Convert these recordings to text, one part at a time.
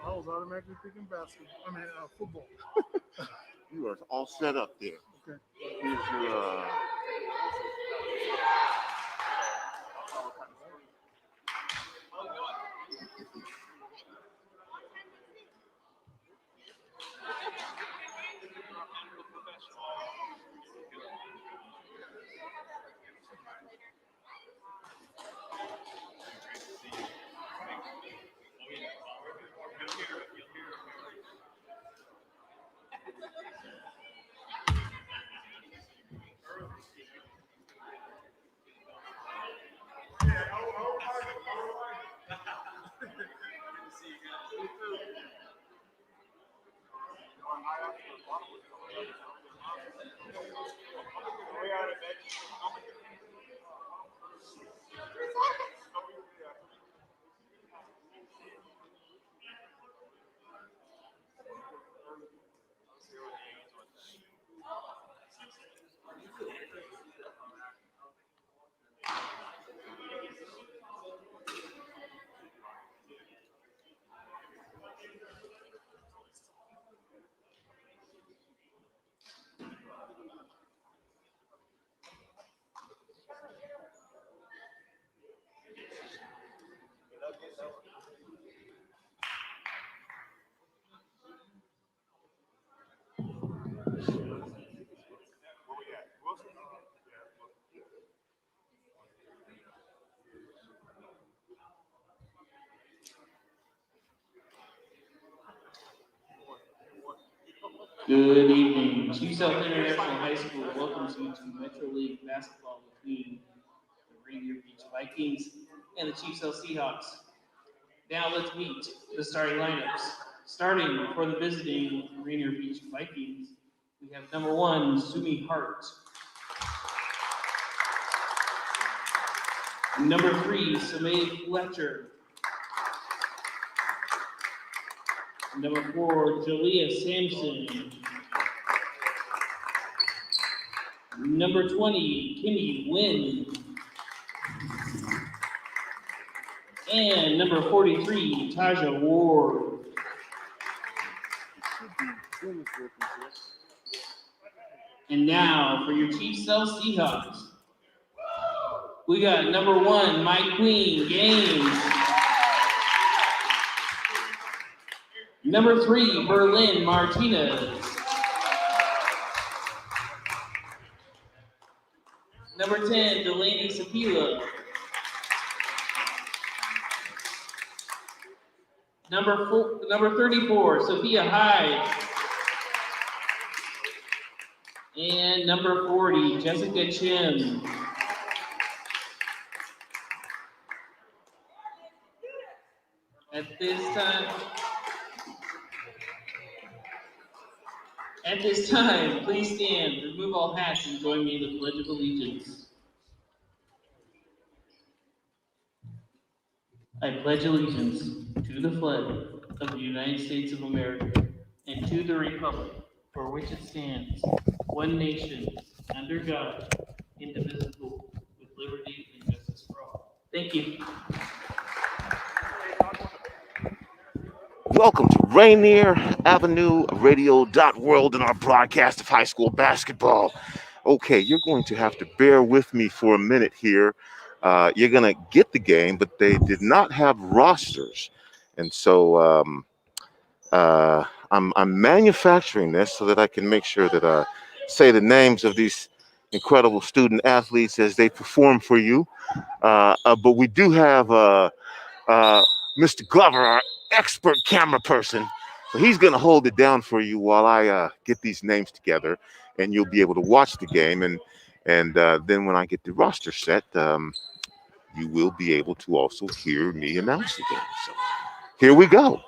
I was automatically thinking basketball. I mean, football. You are all set up there. Okay. Here's your Good evening. Sealth International High School welcomes you to Metro League basketball between the Rainier Beach Vikings and the Sealth Seahawks. Now let's meet the starting lineups. Starting for the visiting Rainier Beach Vikings, we have number 1, Sumi Hart. Number 3, Samae Fletcher. Number 4, Jalea Sampson. Number 20, Kimmy Wynn. And number 43, Taja Ward. And now for your Sealth Seahawks. We got number 1, Mike Queen Gaines. Number 3, Berlin Martinez. Number 10, Delaney Sapila. Number 34, Sophia Hyde. And number 40, Jessica Chim. At this time, please stand, remove all hats, and join me in the Pledge of Allegiance. I pledge allegiance to the flag of the United States of America and to the republic for which it stands, one nation, under God, indivisible, with liberty and justice for all. Thank you. Welcome to Rainier Avenue Radio World in our broadcast of high school basketball. Okay, you're going to have to bear with me for a minute here. You're going to get the game, but they did not have rosters. And so I'm manufacturing this so that I can make sure that I say the names of these incredible student athletes as they perform for you. But we do have Mr. Glover, our expert camera person. So he's going to hold it down for you while I get these names together, and you'll be able to watch the game. And then when I get the roster set, you will be able to also hear me announce the game. So here we go.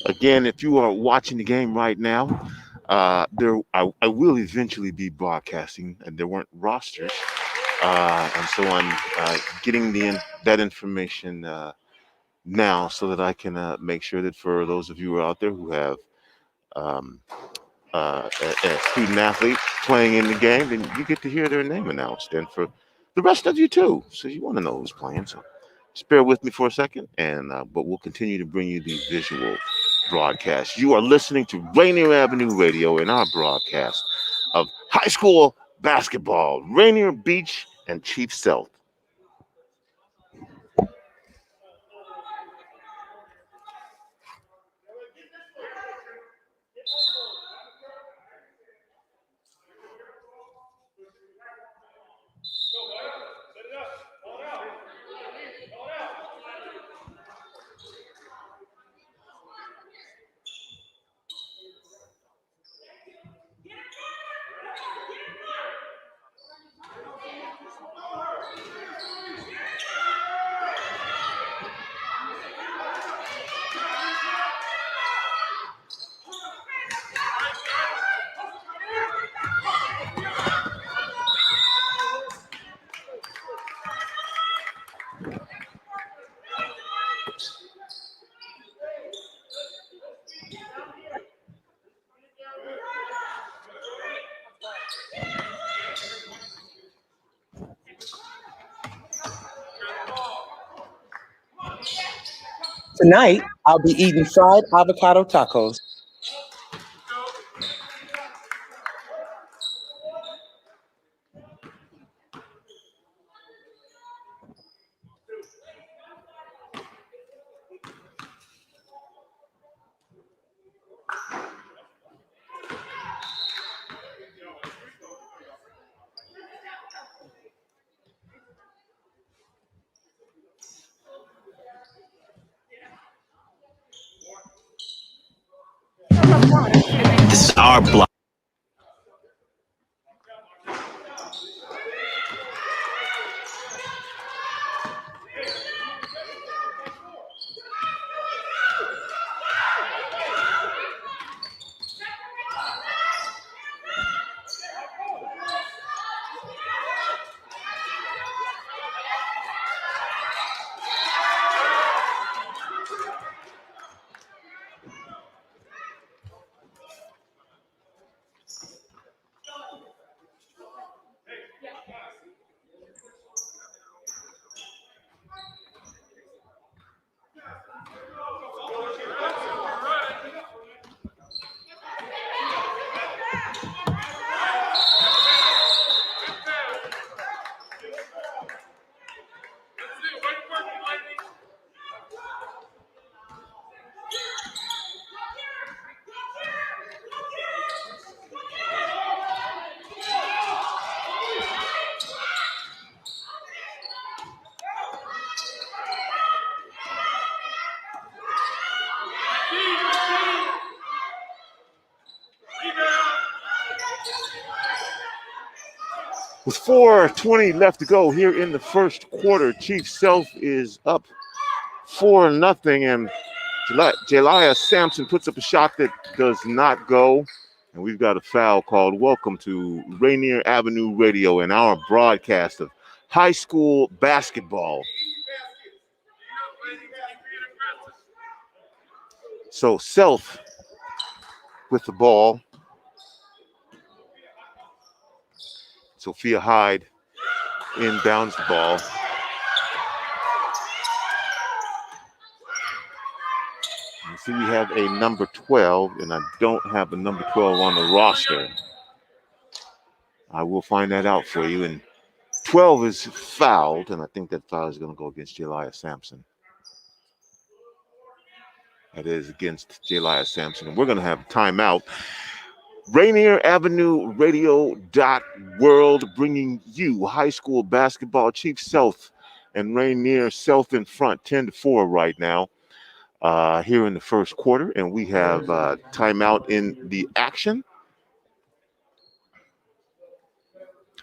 Again, if you are watching the game right now, I will eventually be broadcasting, and there weren't rosters, and so I'm getting that information now so that I can make sure that for those of you who are out there who have um, a student athlete playing in the game, then you get to hear their name announced, and for the rest of you too. So you want to know who's playing. So just bear with me for a second, and but we'll continue to bring you the visual broadcast. You are listening to Rainier Avenue Radio in our broadcast of high school basketball, Rainier Beach and Chief Sealth. Tonight, I'll be eating fried avocado tacos. This is our block. With 4:20 left to go here in the first quarter, Chief Sealth is up 4-0, and Jeliah Sampson puts up a shot that does not go, and we've got a foul called. Welcome to Rainier Avenue Radio and our broadcast of high school basketball. So Sealth with the ball. Sophia Hyde inbounds the ball. You see, we have a number 12, and I don't have a number 12 on the roster. I will find that out for you. And 12 is fouled, and I think that foul is going to go against Jeliah Sampson. That is against Jeliah Sampson. And we're going to have a timeout. Rainier Avenue Radio .world bringing you high school basketball. Chief Sealth and Rainier. Sealth in front, 10-4 right now here in the first quarter. And we have timeout in the action.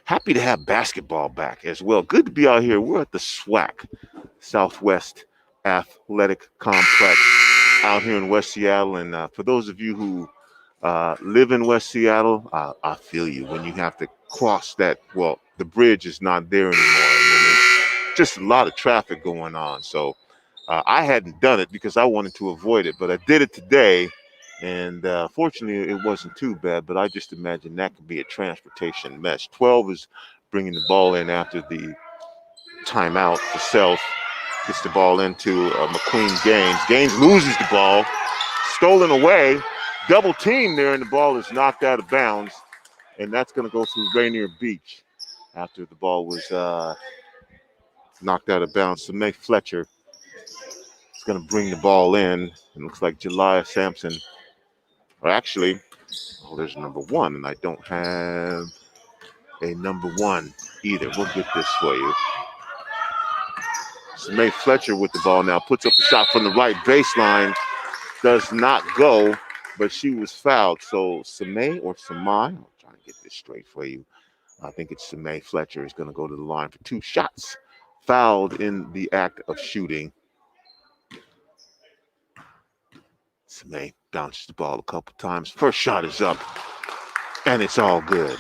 Happy to have basketball back as well. Good to be out here. We're at the SWAC, Southwest Athletic Complex. out here in West Seattle. And for those of you who live in West Seattle, I feel you when you have to cross that. Well, the bridge is not there anymore. I mean, there's just a lot of traffic going on. So I hadn't done it because I wanted to avoid it, but I did it today. And fortunately, it wasn't too bad, but I just imagine that could be a transportation mess. 12 is bringing the ball in after the timeout for Sealth. Gets the ball into McQueen Gaines. Gaines loses the ball. Stolen away. Double team there, and the ball is knocked out of bounds. And that's going to go through Rainier Beach after the ball was knocked out of bounds. So May Fletcher is going to bring the ball in. It looks like Jeliah Sampson. Or actually, there's number 1, and I don't have a number 1 either. We'll get this for you. May Fletcher with the ball now, puts up a shot from the right baseline, does not go, but she was fouled. So Samay or Samai, I'm trying to get this straight for you. I think it's Samay Fletcher is going to go to the line for 2 shots, fouled in the act of shooting. Samay bounces the ball a couple times. First shot is up, and it's all good.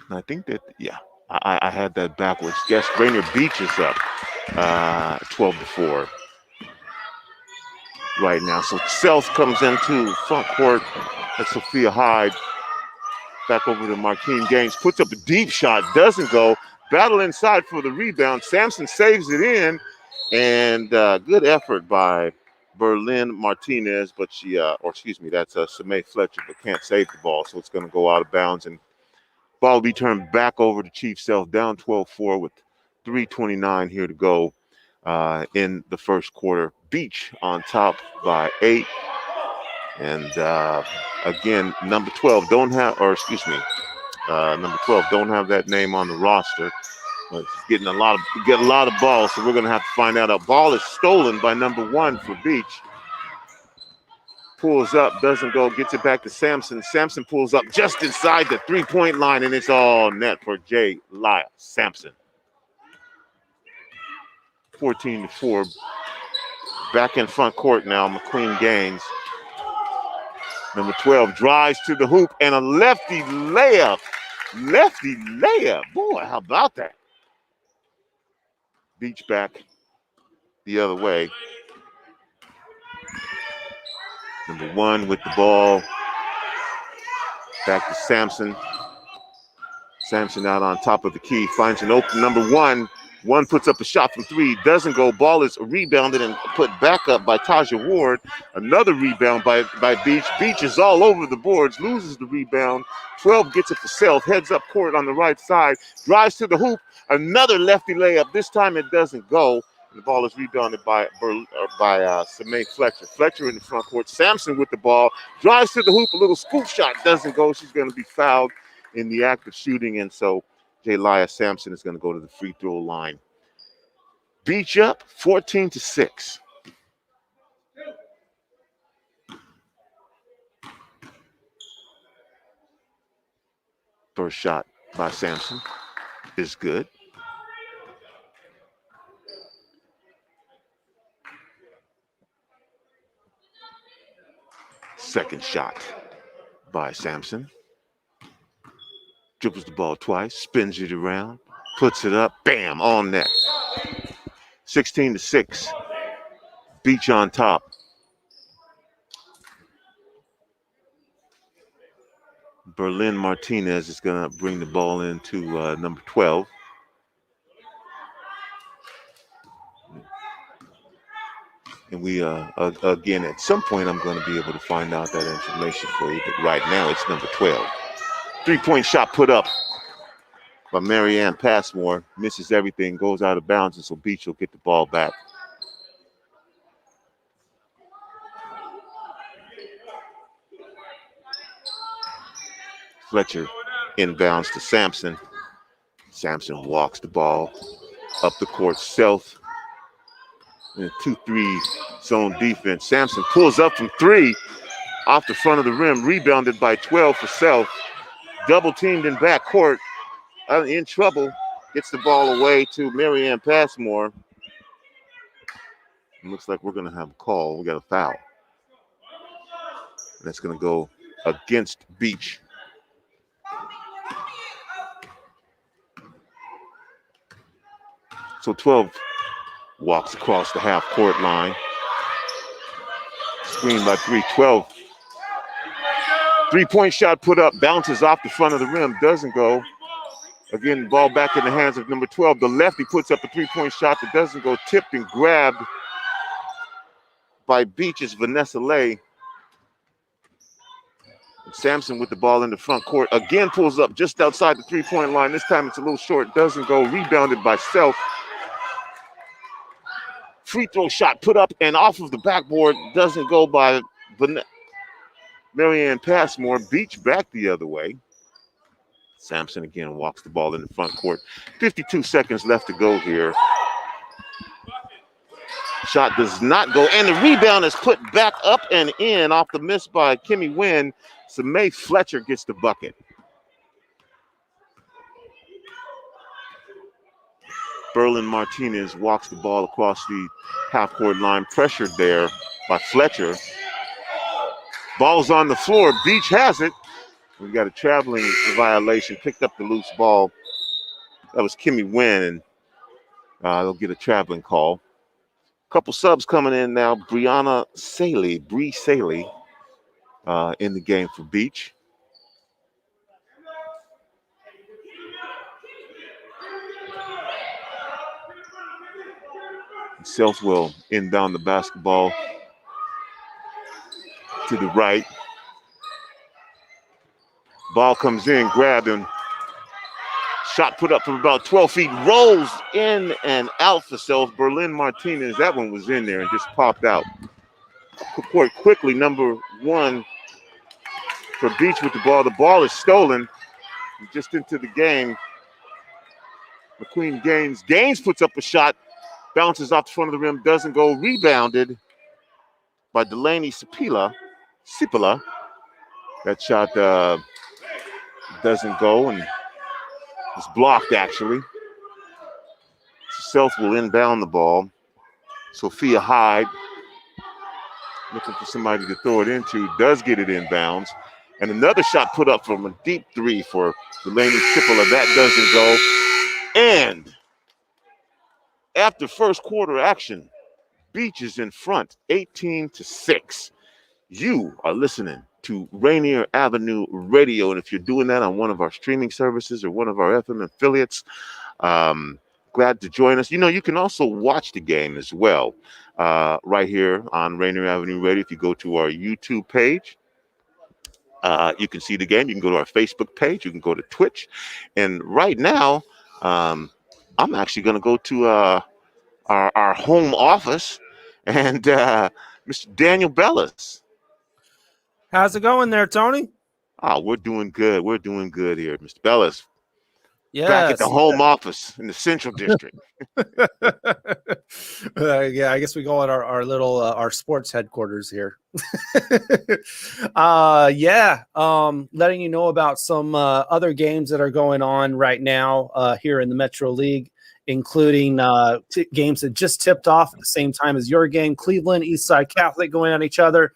I think that, yeah, I had that backwards. Guess Rainier Beach is up 12-4 right now. So Sealth comes into front court. That's Sophia Hyde. Back over to Marquine Gaines. Puts up a deep shot. Doesn't go. Battle inside for the rebound. Sampson saves it in. And good effort by Berlin Martinez. But she, that's Samay Fletcher, but can't save the ball. So it's going to go out of bounds. And ball will be turned back over to Chief Sealth, down 12-4 with 3:29 here to go in the first quarter. Beach on top by 8. And again, number 12 don't have that name on the roster. But it's getting a lot of balls, so we're going to have to find out. A ball is stolen by number 1 for Beach. Pulls up, doesn't go, gets it back to Sampson. Sampson pulls up just inside the 3-point line, and it's all net for Jeliah Sampson. 14-4. Back in front court now, McQueen Gaines. Number 12 drives to the hoop, and a lefty layup. Boy, how about that? Beach back the other way. Number 1 with the ball. Back to Sampson. Sampson out on top of the key. Finds an open number 1. 1 puts up a shot from 3. Doesn't go. Ball is rebounded and put back up by Taja Ward. Another rebound by Beach. Beach is all over the boards. Loses the rebound. 12 gets it to Sealth. Heads up court on the right side. Drives to the hoop. Another lefty layup. This time it doesn't go. The ball is rebounded by Samay Fletcher. Fletcher in the front court. Sampson with the ball. Drives to the hoop. A little scoop shot. Doesn't go. She's going to be fouled in the act of shooting. And so Jeliah Sampson is going to go to the free throw line. Beach up 14-6. First shot by Sampson is good. Second shot by Sampson. Dribbles the ball twice, spins it around, puts it up, bam, on net. 16-6. Beach on top. Berlin Martinez is going to bring the ball into number 12. And we, again, at some point, I'm going to be able to find out that information for you. But right now, it's number 12. 3-point shot put up by Marianne Passmore. Misses everything, goes out of bounds, and so Beach will get the ball back. Fletcher inbounds to Sampson. Sampson walks the ball up the court. Sealth in a 2-3 zone defense. Sampson pulls up from 3 off the front of the rim. Rebounded by 12 for Sealth. Double teamed in backcourt. In trouble. Gets the ball away to Marianne Passmore. It looks like we're going to have a call. We got a foul. That's going to go against Beach. So 12 walks across the half-court line. Screen by 3-12. Three-point shot put up, bounces off the front of the rim, doesn't go. Again, ball back in the hands of number 12. The lefty puts up a three-point shot that doesn't go, tipped and grabbed by Beach's Vanessa Lay. Sampson with the ball in the front court. Again, pulls up just outside the three-point line. This time it's a little short, doesn't go. Rebounded by Sealth. Free throw shot put up and off of the backboard, doesn't go by Marianne Passmore. Beach back the other way. Sampson again walks the ball in the front court. 52 seconds left to go here. Shot does not go, and the rebound is put back up and in off the miss by Kimmy Wynn. So May Fletcher gets the bucket. Berlin Martinez walks the ball across the half-court line, pressured there by Fletcher. Ball's on the floor. Beach has it. We got a traveling violation. Picked up the loose ball. That was Kimmy Wynn, and they'll get a traveling call. Couple subs coming in now. Bree Saley, in the game for Beach. Sealth will inbound the basketball to the right. Ball comes in, grabbed, and shot put up from about 12 feet. Rolls in and out for Sealth. Berlin Martinez, that one was in there and just popped out. Court quickly, number 1 for Beach with the ball. The ball is stolen just into the game. McQueen Gaines. Gaines puts up a shot. Bounces off the front of the rim, doesn't go. Rebounded by Delaney Sipila. That shot doesn't go and it's blocked, actually. Sealth will inbound the ball. Sophia Hyde looking for somebody to throw it into. Does get it inbounds. And another shot put up from a deep three for Delaney Sipila. That doesn't go. And after first quarter action, Beach is in front, 18-6. You are listening to Rainier Avenue Radio, and if you're doing that on one of our streaming services or one of our FM affiliates, glad to join us. You know, you can also watch the game as well right here on Rainier Avenue Radio. If you go to our YouTube page, you can see the game. You can go to our Facebook page. You can go to Twitch. And right now, I'm actually going to go to our home office and Mr. Daniel Bellis. How's it going there, Tony? Oh, we're doing good. We're doing good here, Mr. Bellis. Yes. Back at the home office in the Central District. Yeah, I guess we call it our little our sports headquarters here. Letting you know about some other games that are going on right now here in the Metro League, including games that just tipped off at the same time as your game. Cleveland, Eastside Catholic going at each other.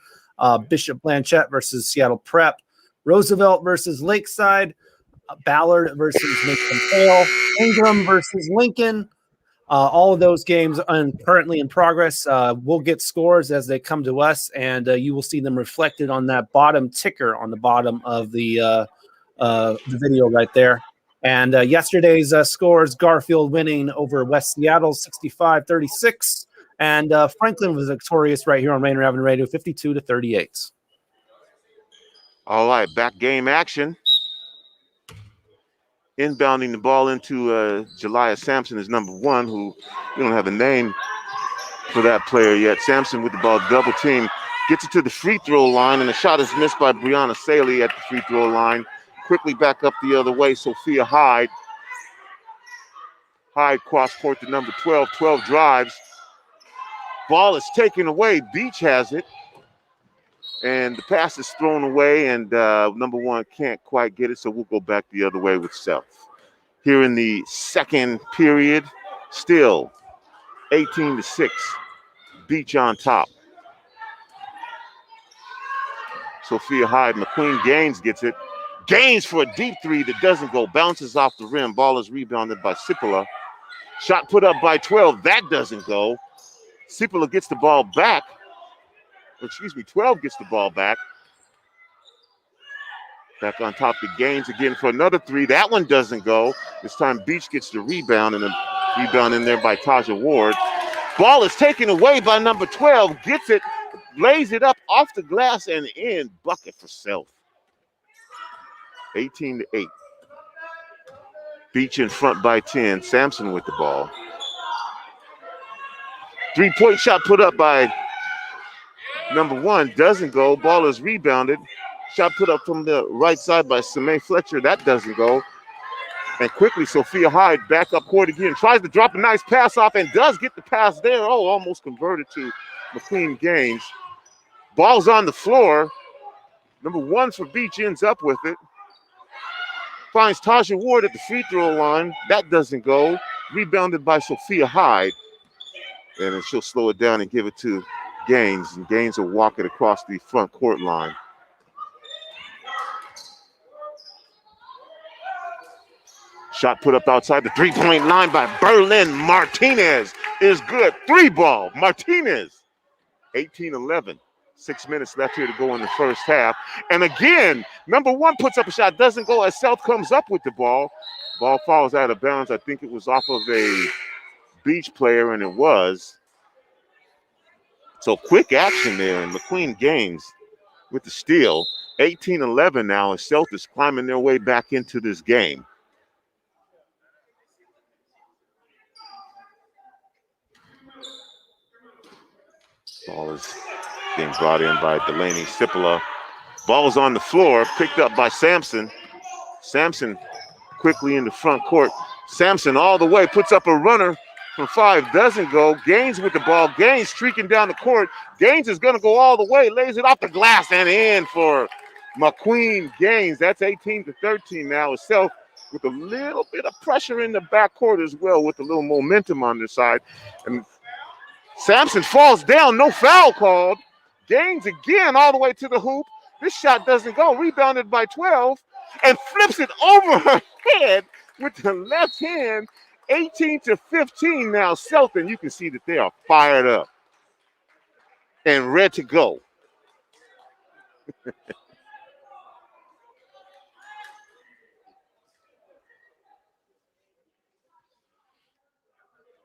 Bishop Blanchette versus Seattle Prep. Roosevelt versus Lakeside. Ballard versus Macon Hale. Ingram versus Lincoln. All of those games are currently in progress. We'll get scores as they come to us, and you will see them reflected on that bottom ticker on the bottom of the video right there. And yesterday's scores, Garfield winning over West Seattle 65-36. And Franklin was victorious right here on Rainier Avenue Radio 52-38. All right, back game action. Inbounding the ball into Jelia Sampson is number 1, who we don't have a name for that player yet. Sampson with the ball, double team, gets it to the free throw line, and the shot is missed by Brianna Saley at the free throw line. Quickly back up the other way, Sophia Hyde. Hyde cross court to number 12. 12 drives. Ball is taken away. Beach has it. And the pass is thrown away, and number 1 can't quite get it, so we'll go back the other way with Sealth. here in the second period. Still 18-6. Beach on top. Sophia Hyde, McQueen Gaines gets it. Gaines for a deep three that doesn't go. Bounces off the rim. Ball is rebounded by Cipolla. Shot put up by 12. That doesn't go. Cipolla gets the ball back. 12 gets the ball back. Back on top to Gaines again for another three. That one doesn't go. This time Beach gets the rebound, and a rebound in there by Taja Ward. Ball is taken away by number 12. Gets it, lays it up off the glass and in. Bucket for Sealth. 18-8. Beach in front by 10. Sampson with the ball. 3-point shot put up by number 1. Doesn't go. Ball is rebounded. Shot put up from the right side by Samae Fletcher. That doesn't go. And quickly, Sophia Hyde back up court again. Tries to drop a nice pass off and does get the pass there. Oh, almost converted to McQueen Gaines. Ball's on the floor. Number 1 for Beach ends up with it. Finds Taja Ward at the free throw line. That doesn't go. Rebounded by Sophia Hyde. And then she'll slow it down and give it to Gaines. And Gaines will walk it across the front court line. Shot put up outside the three-point line by Berlin Martinez is good. 3-ball, Martinez. 18-11. 6 minutes left here to go in the first half. And again, number 1 puts up a shot, doesn't go as Sealth comes up with the ball. Ball falls out of bounds. I think it was off of a Beach player, and it was. So quick action there, and McQueen Gaines with the steal. 18-11 now as Sealth is climbing their way back into this game. Ball is being brought in by Delaney Cipolla. Ball is on the floor, picked up by Sampson. Sampson quickly in the front court. Sampson all the way, puts up a runner from 5, doesn't go. Gaines with the ball. Gaines streaking down the court. Gaines is going to go all the way, lays it off the glass and in for McQueen Gaines. That's 18-13 now. Sealth with a little bit of pressure in the backcourt as well, with a little momentum on their side. And Sampson falls down, no foul called. Gaines again all the way to the hoop. This shot doesn't go. Rebounded by 12 and flips it over her head with the left hand. 18-15 now. Sealth, and you can see that they are fired up and ready to go.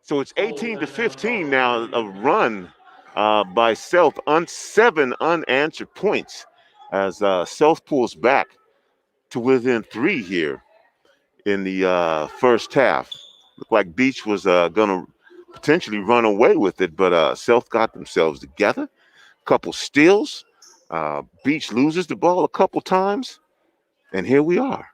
So it's 18-15 now, a run by Sealth on 7 unanswered points as Sealth pulls back to within 3 here in the first half. Looked like Beach was going to potentially run away with it, but Sealth got themselves together. Couple steals. Beach loses the ball a couple times, and here we are.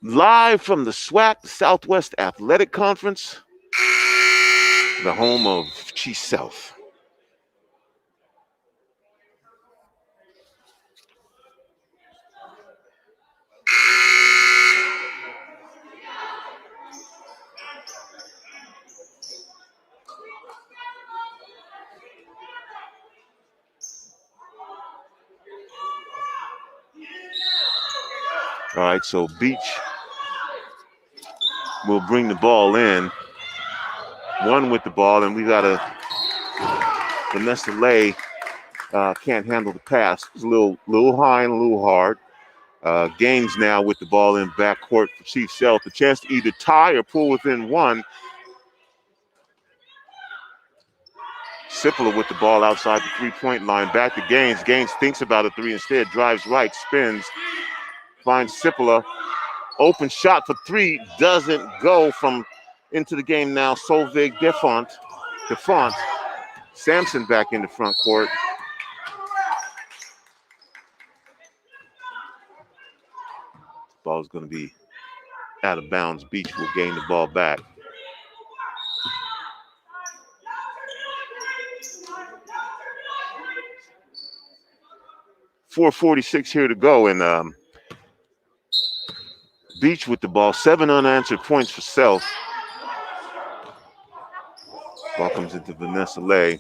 Live from the SWAC, the Southwest Athletic Conference, the home of Sealth. All right, so Beach will bring the ball in. 1 with the ball, and we got Vanessa Lay can't handle the pass. It's a little high and a little hard. Gaines now with the ball in backcourt for Chief Sealth. A chance to either tie or pull within 1. Cipolla with the ball outside the 3-point line. Back to Gaines. Gaines thinks about a 3 instead. Drives right, spins. Finds Cipolla. Open shot for 3. Doesn't go from into the game now. Solveig Defont. Sampson back in the front court. Ball is going to be out of bounds. Beach will gain the ball back. .446 here to go, and Beach with the ball. 7 unanswered points for Sealth. Ball comes into Vanessa Lay.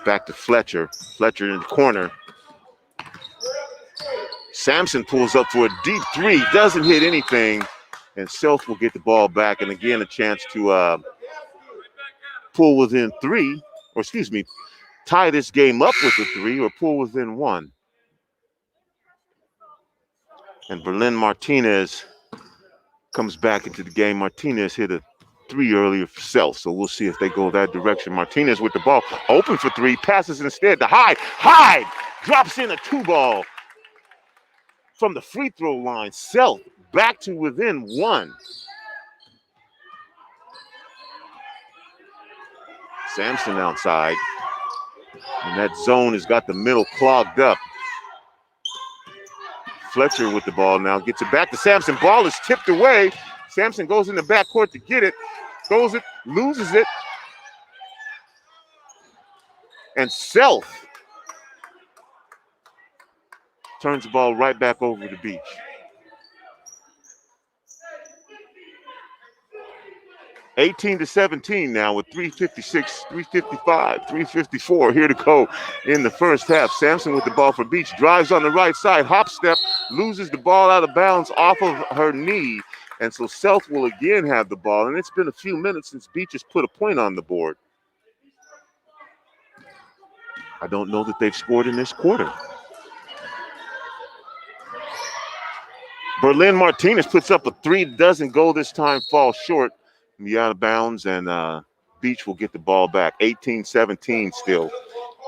Back to Fletcher. Fletcher in the corner. Sampson pulls up for a deep 3. Doesn't hit anything. And Sealth will get the ball back. And again, a chance to pull within 3. Or excuse me, tie this game up with a 3 or pull within 1. And Berlin Martinez comes back into the game. Martinez hit a 3 earlier for Sealth, so we'll see if they go that direction. Martinez with the ball, open for 3, passes instead to Hyde. Hyde drops in a 2 ball from the free throw line. Sealth back to within 1. Sampson outside, and that zone has got the middle clogged up. Fletcher with the ball now, gets it back to Sampson. Ball is tipped away. Sampson goes in the backcourt to get it, throws it, loses it. And Sealth turns the ball right back over to Beach. (18-17) now with 3:56, 3:55, 3:54 here to go in the first half. Sampson with the ball for Beach, drives on the right side, hop step, loses the ball out of bounds off of her knee. And so Sealth will again have the ball. And it's been a few minutes since Beach has put a point on the board. I don't know that they've scored in this quarter. Berlin Martinez puts up a 3, doesn't go this time, falls short. Be out of bounds, and Beach will get the ball back. 18-17 still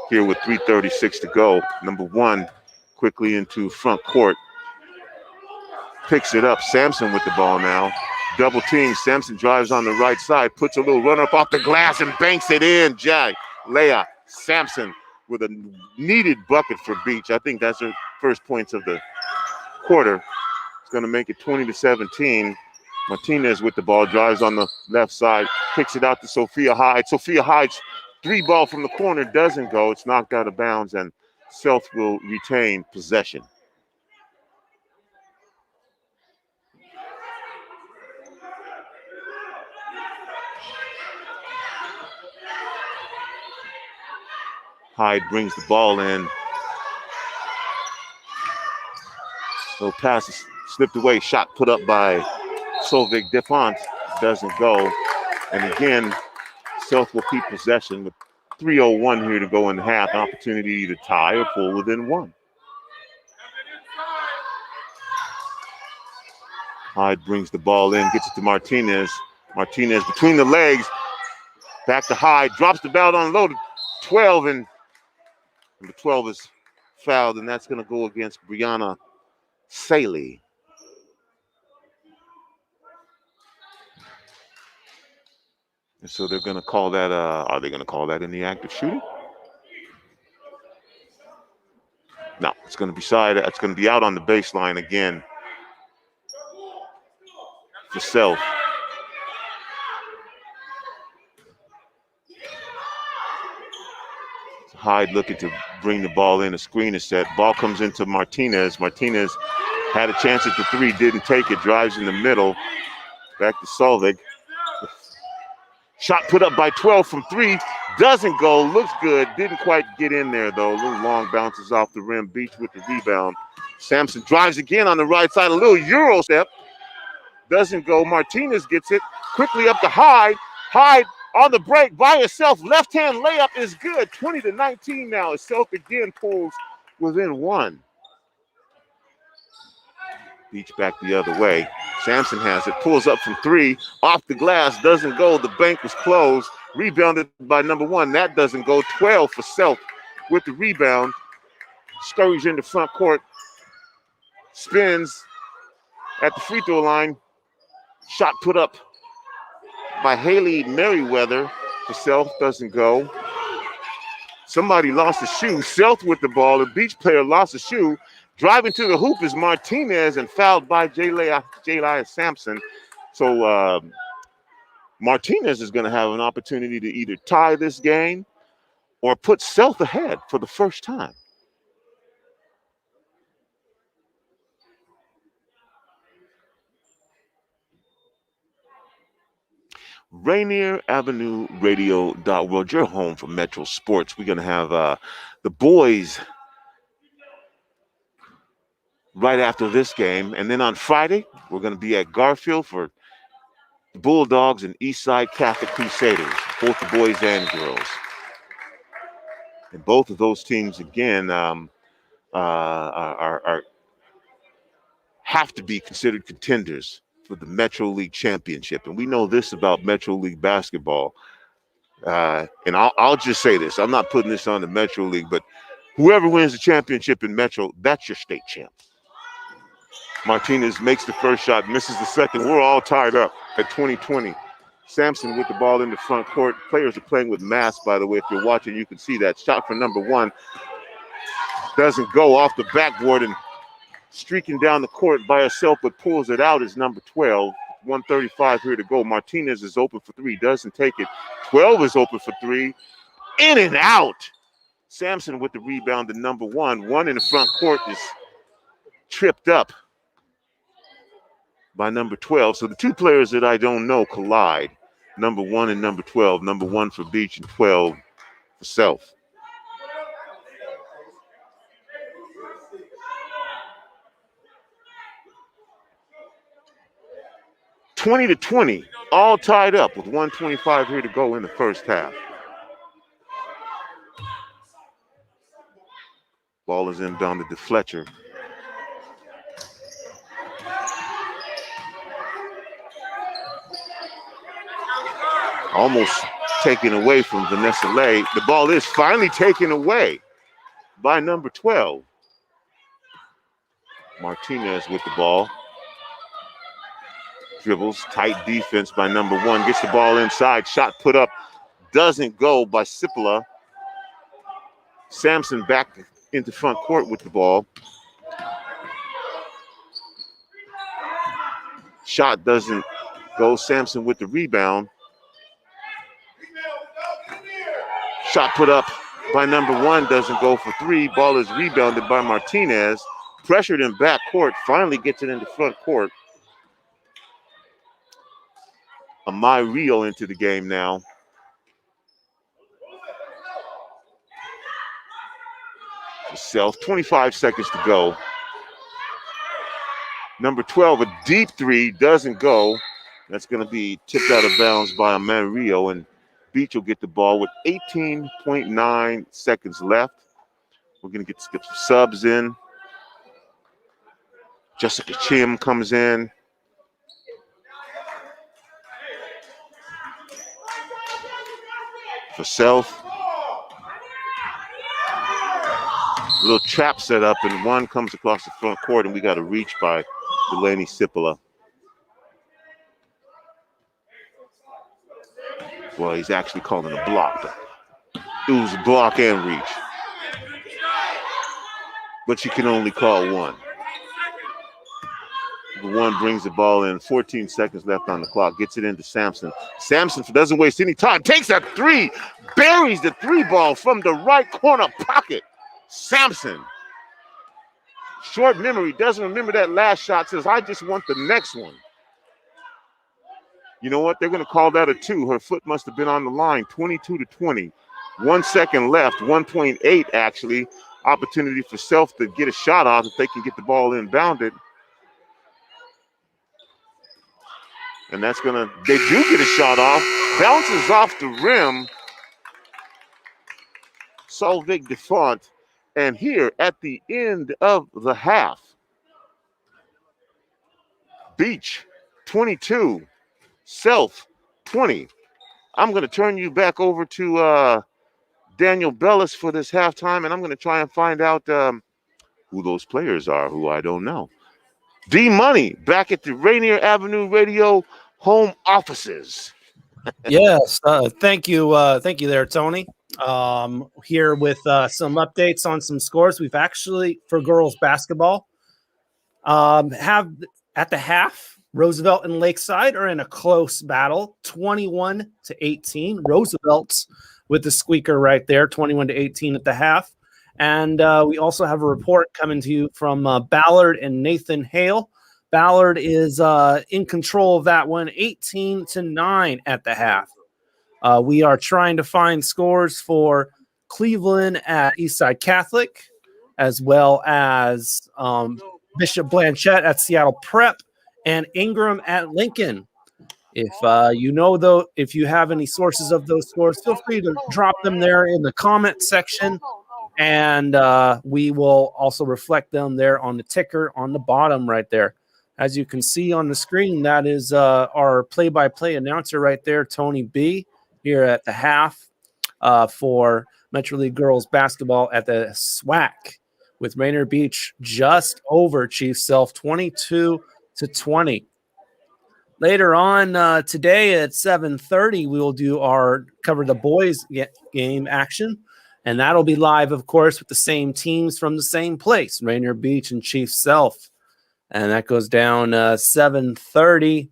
here with 3:36 to go. Number 1 quickly into front court. Picks it up. Sampson with the ball now. Double team. Sampson drives on the right side, puts a little run up off the glass and banks it in. Leah Sampson with a needed bucket for Beach. I think that's her first points of the quarter. It's going to make it 20-17. Martinez with the ball, drives on the left side, kicks it out to Sophia Hyde. Sophia Hyde's 3 ball from the corner doesn't go. It's knocked out of bounds, and Sealth will retain possession. Hyde brings the ball in. Little pass is slipped away. Shot put up by Solveig Defont doesn't go. And again, Sealth will keep possession with 3:01 here to go in the half. Opportunity to tie or pull within 1. Hyde brings the ball in, gets it to Martinez. Martinez between the legs. Back to Hyde, drops the ball on low to 12, and number 12 is fouled, and that's going to go against Brianna Saley. And so they're going to call that, are they going to call that in the act of shooting? No, it's going to be side. It's going to be out on the baseline again for Sealth. Hyde looking to bring the ball in. A screen is set. Ball comes into Martinez. Martinez had a chance at the 3, didn't take it. Drives in the middle. Back to Solveig. Shot put up by 12 from 3. Doesn't go. Looks good. Didn't quite get in there, though. A little long, bounces off the rim. Beach with the rebound. Sampson drives again on the right side. A little Euro step. Doesn't go. Martinez gets it. Quickly up to Hyde. Hyde on the break by herself. Left-hand layup is good. 20-19 now as Sealth again pulls within 1. Beach back the other way. Sampson has it, pulls up from 3, off the glass, doesn't go. The bank was closed, rebounded by number 1. That doesn't go. 12 for Sealth with the rebound. Scurries into front court, spins at the free throw line. Shot put up by Haley Merriweather for Sealth, doesn't go. Somebody lost a shoe. Sealth with the ball. The Beach player lost a shoe. Driving to the hoop is Martinez and fouled by Jalai Sampson. So Martinez is going to have an opportunity to either tie this game or put Sealth ahead for the first time. Rainier Avenue Radio World, your home for Metro Sports. We're going to have the boys right after this game. And then on Friday, we're going to be at Garfield for the Bulldogs and Eastside Catholic Crusaders, both the boys and girls. And both of those teams, again, are have to be considered contenders for the Metro League Championship. And we know this about Metro League basketball. And I'll just say this. I'm not putting this on the Metro League, but whoever wins the championship in Metro, that's your state champ. Martinez makes the first shot, misses the second. We're all tied up at 20-20. Sampson with the ball in the front court. Players are playing with masks, by the way. If you're watching, you can see that. Shot for number one doesn't go off the backboard, and streaking down the court by herself, but pulls it out is number 12. 1:35 here to go. Martinez is open for three, doesn't take it. 12 is open for three. In and out. Sampson with the rebound to number one. One in the front court is tripped up by number 12. So the two players that I don't know collide. Number one and number 12. Number one for Beach and 12 for Sealth. (20-20), all tied up with 1:25 here to go in the first half. Ball is inbounded to Fletcher. Almost taken away from Vanessa Lay. The ball is finally taken away by number 12. Martinez with the ball. Dribbles, tight defense by number one. Gets the ball inside. Shot put up. Doesn't go by Cipolla. Sampson back into front court with the ball. Shot doesn't go. Sampson with the rebound. Shot put up by number one doesn't go for three. Ball is rebounded by Martinez. Pressured in back court. Finally gets it into front court. Amai Rio into the game now. Sealth, 25 seconds to go. Number 12, a deep three, doesn't go. That's going to be tipped out of bounds by Amai Rio, and Beach will get the ball with 18.9 seconds left. We're going to get some subs in. Jessica Chim comes in. For Sealth. A little trap set up, and one comes across the front court, and we got a reach by Delaney Cipolla. Well, he's actually calling a block, but it was a block and reach. But you can only call one. The one brings the ball in, 14 seconds left on the clock, gets it into Sampson. Sampson doesn't waste any time, takes a three, buries the three ball from the right corner pocket. Sampson, short memory, doesn't remember that last shot, says, I just want the next one. You know what? They're going to call that a two. Her foot must have been on the line, 22-20. 1 second left, 1.8 actually. Opportunity for Sealth to get a shot off if they can get the ball inbounded. And that's going to, they do get a shot off. Bounces off the rim. Solveig Defont. And here at the end of the half, Beach 22, Sealth 20. I'm going to turn you back over to Daniel Bellis for this halftime, and I'm going to try and find out who those players are, who I don't know. D-Money back at the Rainier Avenue Radio home offices. Yes, thank you there, Tony. here with some updates on some scores. We've actually, for girls basketball, have at the half, Roosevelt and Lakeside are in a close battle, 21-18. Roosevelt with the squeaker right there, 21-18 at the half. And we also have a report coming to you from Ballard and Nathan Hale. Ballard is in control of that one, 18-9 at the half. We are trying to find scores for Cleveland at Eastside Catholic, as well as Bishop Blanchette at Seattle Prep and Ingram at Lincoln. If if you have any sources of those scores, feel free to drop them there in the comment section, and we will also reflect them there on the ticker on the bottom right there. As you can see on the screen, that is our play-by-play announcer right there, Tony B, here at the half for Metro League girls basketball at the SWAC, with Rainier Beach just over Chief Sealth, 22-20. Later on today at 7:30, we will cover the boys game action, and that'll be live, of course, with the same teams from the same place, Rainier Beach and Chief Sealth. And that goes down 7:30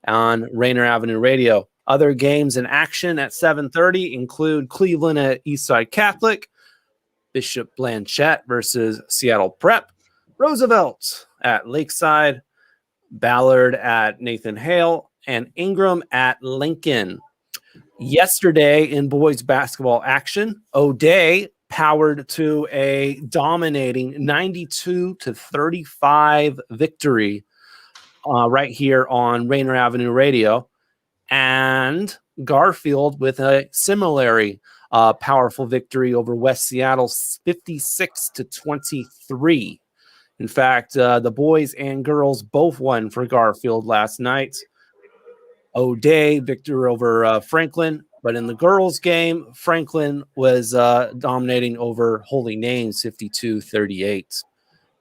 on Rainier Avenue Radio. Other games in action at 7:30 include Cleveland at Eastside Catholic, Bishop Blanchette versus Seattle Prep, Roosevelt at Lakeside, Ballard at Nathan Hale, and Ingram at Lincoln. Yesterday in boys basketball action, O'Day powered to a dominating 92-35 victory right here on Rainier Avenue Radio. And Garfield with a similarly powerful victory over West Seattle, 56-23. In fact, the boys and girls both won for Garfield last night. O'Day victory over Franklin, but in the girls' game, Franklin was dominating over Holy Names, 52-38.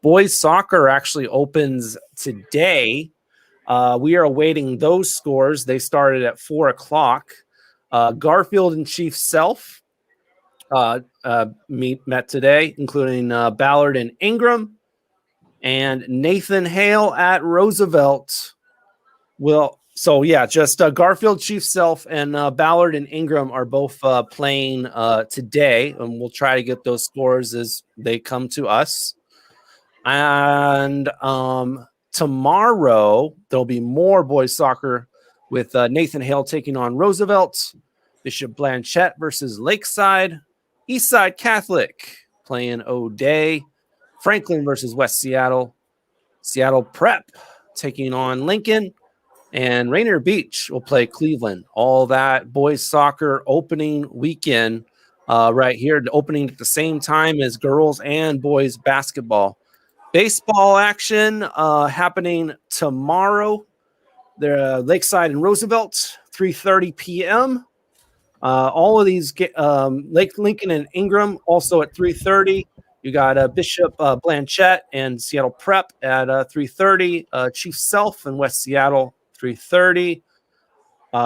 Boys soccer actually opens today. We are awaiting those scores. They started at 4:00. Garfield and Chief Sealth met today, including Ballard and Ingram, and Nathan Hale at Roosevelt. Just Garfield, Chief Sealth, and Ballard and Ingram are both playing today, and we'll try to get those scores as they come to us. And tomorrow, there'll be more boys soccer with Nathan Hale taking on Roosevelt, Bishop Blanchette versus Lakeside, Eastside Catholic playing O'Day, Franklin versus West Seattle, Seattle Prep taking on Lincoln, and Rainier Beach will play Cleveland. All that boys soccer opening weekend right here, opening at the same time as girls and boys basketball. Baseball action happening tomorrow. The Lakeside and Roosevelt, 3:30 p.m. All of these, Lincoln and Ingram also at 3:30. You got Bishop Blanchette and Seattle Prep at 3:30. Chief Sealth and West Seattle, 3:30.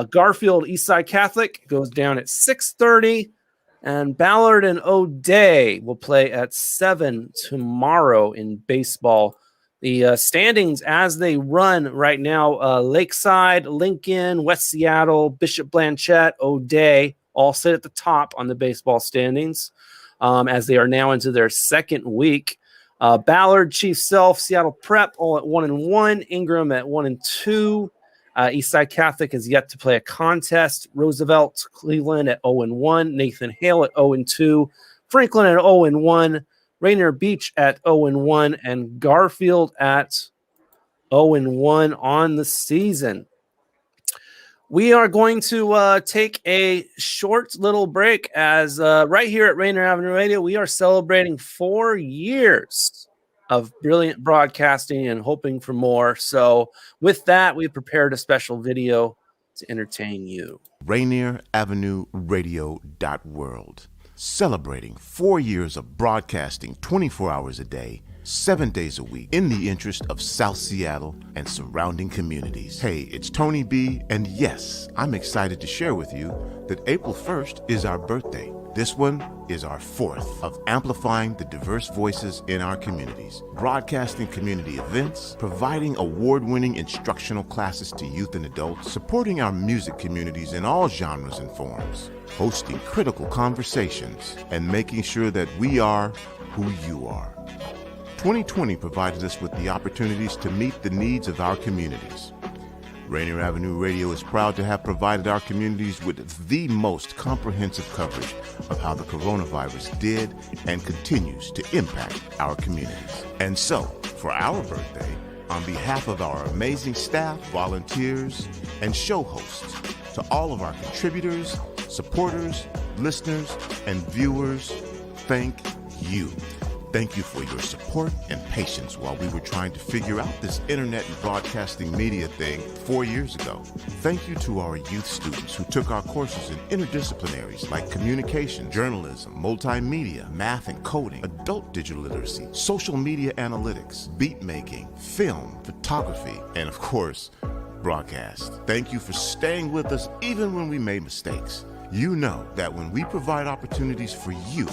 Garfield Eastside Catholic goes down at 6:30. And Ballard and O'Day will play at 7 tomorrow in baseball. The standings as they run right now, Lakeside, Lincoln, West Seattle, Bishop Blanchette, O'Day, all sit at the top on the baseball standings as they are now into their second week. Ballard, Chief Sealth, Seattle Prep, all at 1-1. Ingram at 1-2. Eastside Catholic has yet to play a contest. Roosevelt, Cleveland at 0-1. Nathan Hale at 0-2. Franklin at 0-1. Rainier Beach at 0-1. And Garfield at 0-1 on the season. We are going to take a short little break as right here at Rainier Avenue Radio, we are celebrating 4 years of brilliant broadcasting and hoping for more. So with that, we prepared a special video to entertain you. Rainier Avenue Radio.world, celebrating 4 years of broadcasting 24 hours a day, 7 days a week, in the interest of South Seattle and surrounding communities. Hey, it's Tony B, and yes, I'm excited to share with you that April 1st is our birthday. This one is our fourth of amplifying the diverse voices in our communities, broadcasting community events, providing award-winning instructional classes to youth and adults, supporting our music communities in all genres and forms, hosting critical conversations, and making sure that we are who you are. 2020 provided us with the opportunities to meet the needs of our communities. Rainier Avenue Radio is proud to have provided our communities with the most comprehensive coverage of how the coronavirus did and continues to impact our communities. And so, for our birthday, on behalf of our amazing staff, volunteers, and show hosts, to all of our contributors, supporters, listeners, and viewers, thank you. Thank you for your support and patience while we were trying to figure out this internet and broadcasting media thing 4 years ago. Thank you to our youth students who took our courses in interdisciplinaries like communication, journalism, multimedia, math and coding, adult digital literacy, social media analytics, beat making, film, photography, and of course, broadcast. Thank you for staying with us even when we made mistakes. You know that when we provide opportunities for you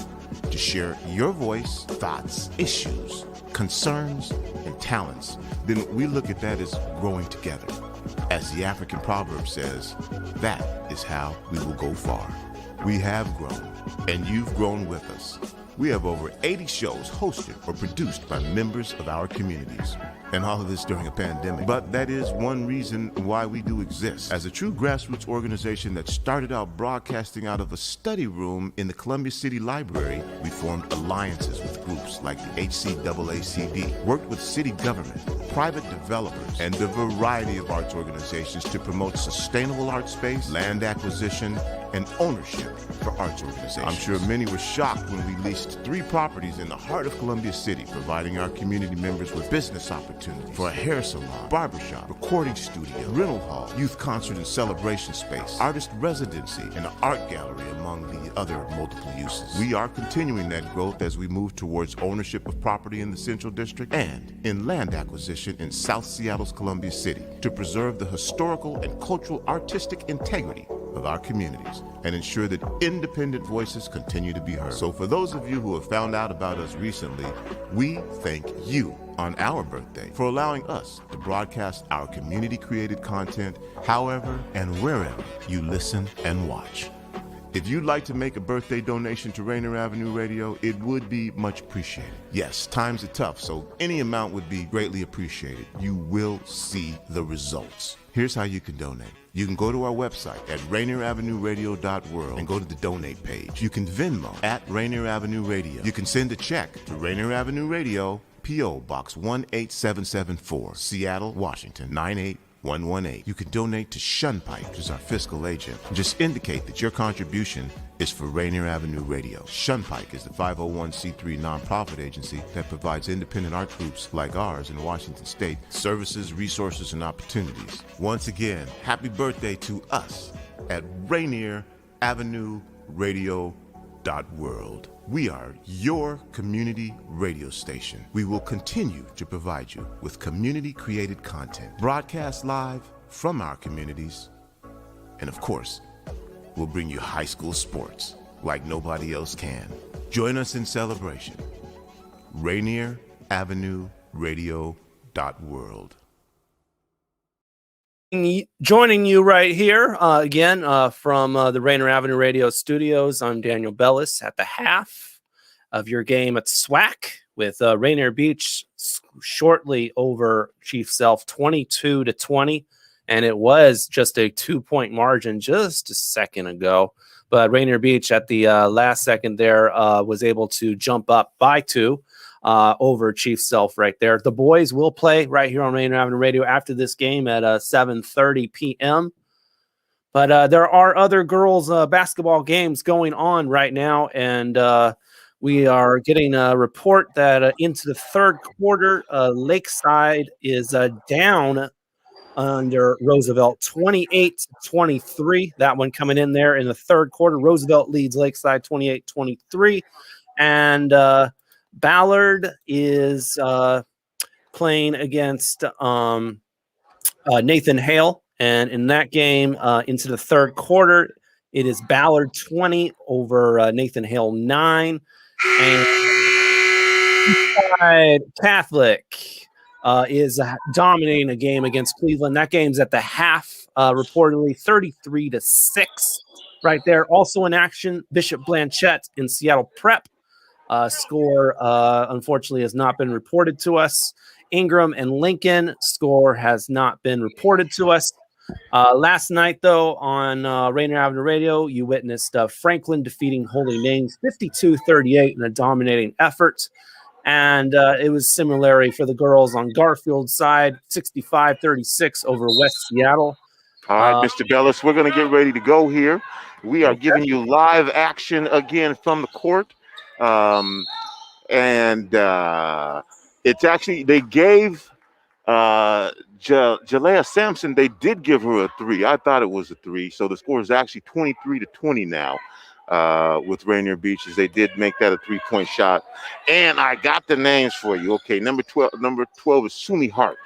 to share your voice, thoughts, issues, concerns, and talents, then we look at that as growing together. As the African proverb says, that is how we will go far. We have grown, and you've grown with us. We have over 80 shows hosted or produced by members of our communities. And all of this during a pandemic. But that is one reason why we do exist. As a true grassroots organization that started out broadcasting out of a study room in the Columbia City Library, we formed alliances with groups like the HCAACD, worked with city government, private developers, and a variety of arts organizations to promote sustainable art space, land acquisition, and ownership for arts organizations. I'm sure many were shocked when we leased 3 properties in the heart of Columbia City, providing our community members with business opportunities for a hair salon, barbershop, recording studio, rental hall, youth concert and celebration space, artist residency, and an art gallery, among the other multiple uses. We are continuing that growth as we move towards ownership of property in the Central District and in land acquisition in South Seattle's Columbia City to preserve the historical and cultural artistic integrity of our communities and ensure that independent voices continue to be heard. So for those of you who have found out about us recently, we thank you on our birthday for allowing us to broadcast our community-created content however and wherever you listen and watch. If you'd like to make a birthday donation to Rainier Avenue Radio, it would be much appreciated. Yes, times are tough, so any amount would be greatly appreciated. You will see the results. Here's how you can donate. You can go to our website at rainieravenueradio.world and go to the donate page. You can Venmo at Rainier Avenue Radio. You can send a check to Rainier Avenue Radio, P.O. Box 18774, Seattle, Washington, 98118. You can donate to Shunpike, which is our fiscal agent. Just indicate that your contribution is for Rainier Avenue Radio. Shunpike is the 501c3 nonprofit agency that provides independent art groups like ours in Washington State services, resources, and opportunities. Once again, happy birthday to us at Rainier Avenue Radio .world. We are your community radio station. We will continue to provide you with community-created content, broadcast live from our communities, and of course, we'll bring you high school sports like nobody else can. Join us in celebration. Rainier Avenue Radio .world. Joining you right here again from the Rainier Avenue Radio studios. I'm Daniel Bellis at the half of your game at SWAC with Rainier Beach shortly over Chief Sealth 22-20, and it was just a 2-point margin just a second ago. But Rainier Beach at the last second there was able to jump up by 2 over Chief Sealth right there. The boys will play right here on Rainier Avenue Radio after this game at 7:30 p.m. But there are other girls basketball games going on right now, and we are getting a report that into the third quarter, Lakeside is down under Roosevelt 28-23. That one coming in there in the third quarter. Roosevelt leads Lakeside 28-23, and Ballard is playing against Nathan Hale, and in that game into the third quarter, It is Ballard 20 over Nathan Hale 9. And Catholic is dominating a game against Cleveland. That game's at the half, reportedly 33-6 right there. Also in action, Bishop Blanchette in Seattle Prep. Score, unfortunately, has not been reported to us. Ingram and Lincoln, score has not been reported to us. Last night, though, on Rainier Avenue Radio, you witnessed Franklin defeating Holy Names 52-38 in a dominating effort. And it was similarly for the girls on Garfield's side, 65-36 over West Seattle. All right, Mr. Bellis, we're going to get ready to go here. We are giving you live action again from the court. It's actually, they gave Jalea Sampson, they did give her a 3. I thought it was a 3. So the score is actually 23-20 now with Rainier Beach, as they did make that a 3-point shot. And I got the names for you. Okay, number 12 is Sumi Hart.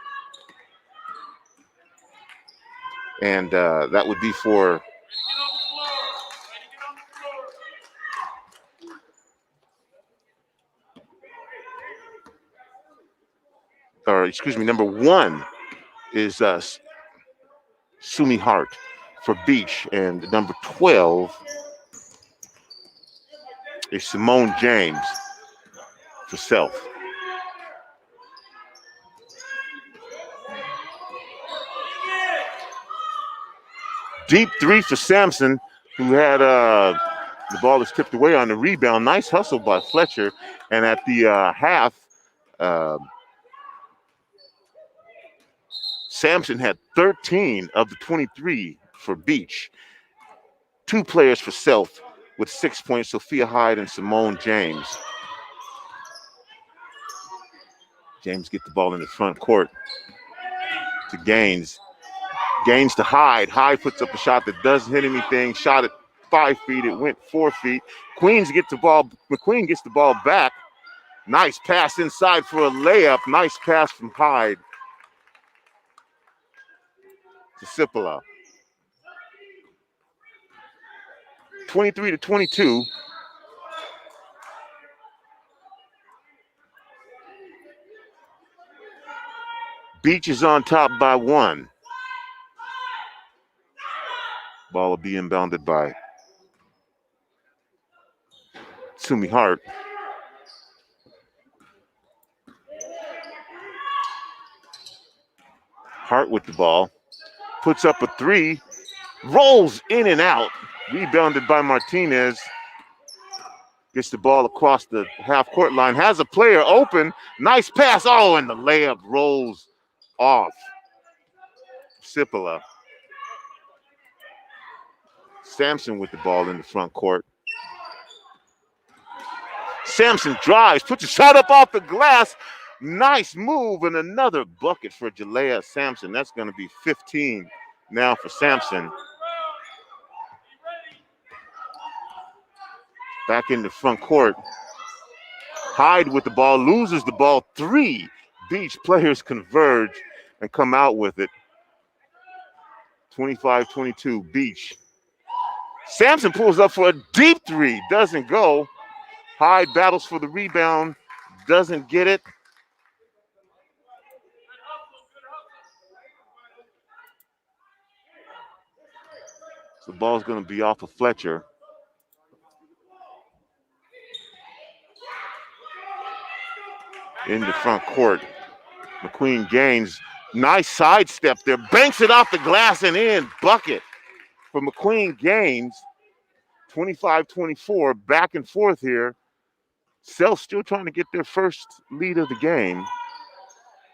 And that would be for number 1 is Sumi Hart for Beach, and number 12 is Simone James for Sealth. Deep 3 for Sampson, who had the ball is tipped away on the rebound. Nice hustle by Fletcher, and at the half, Sampson had 13 of the 23 for Beach. 2 players for Sealth with 6 points, Sophia Hyde and Simone James. James get the ball in the front court to Gaines. Gaines to Hyde. Hyde puts up a shot that doesn't hit anything. Shot at 5 feet. It went 4 feet. McQueen gets the ball back. Nice pass inside for a layup. Nice pass from Hyde to Cipolla. 23-22. Beach is on top by 1. Ball will be inbounded by Sumi Hart. Hart with the ball. Puts up a 3. Rolls in and out. Rebounded by Martinez. Gets the ball across the half-court line. Has a player open. Nice pass. Oh, and the layup rolls off. Cipolla. Sampson with the ball in the front court. Sampson drives, puts a shot up off the glass. Nice move, and another bucket for Jalea Sampson. That's going to be 15 now for Sampson. Back in the front court. Hyde with the ball, loses the ball. 3 Beach players converge and come out with it. 25-22 Beach. Sampson pulls up for a deep 3, doesn't go. Hyde battles for the rebound, doesn't get it. So the ball's going to be off of Fletcher. In the front court. McQueen Gaines, nice sidestep there, banks it off the glass and in. Bucket for McQueen Gaines. 25-24, back and forth here. Sealth still trying to get their first lead of the game.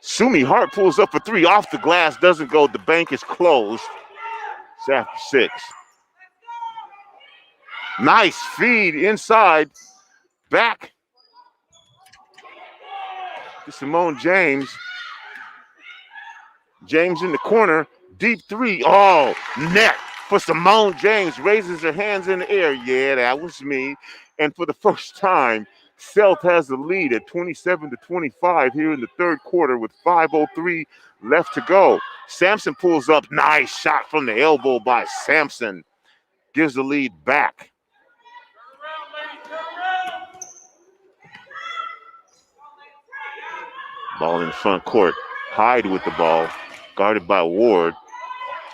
Sumi Hart pulls up a 3 off the glass, doesn't go. The bank is closed. It's after 6. Nice feed inside. Back to Simone James. James in the corner. Deep 3. Oh, net for Simone James. Raises her hands in the air. Yeah, that was me. And for the first time, Sealth has the lead at 27-25 here in the third quarter with 5:03 left to go. Sampson pulls up. Nice shot from the elbow by Sampson. gives the lead back. Ball in front court. Hyde with the ball, guarded by Ward.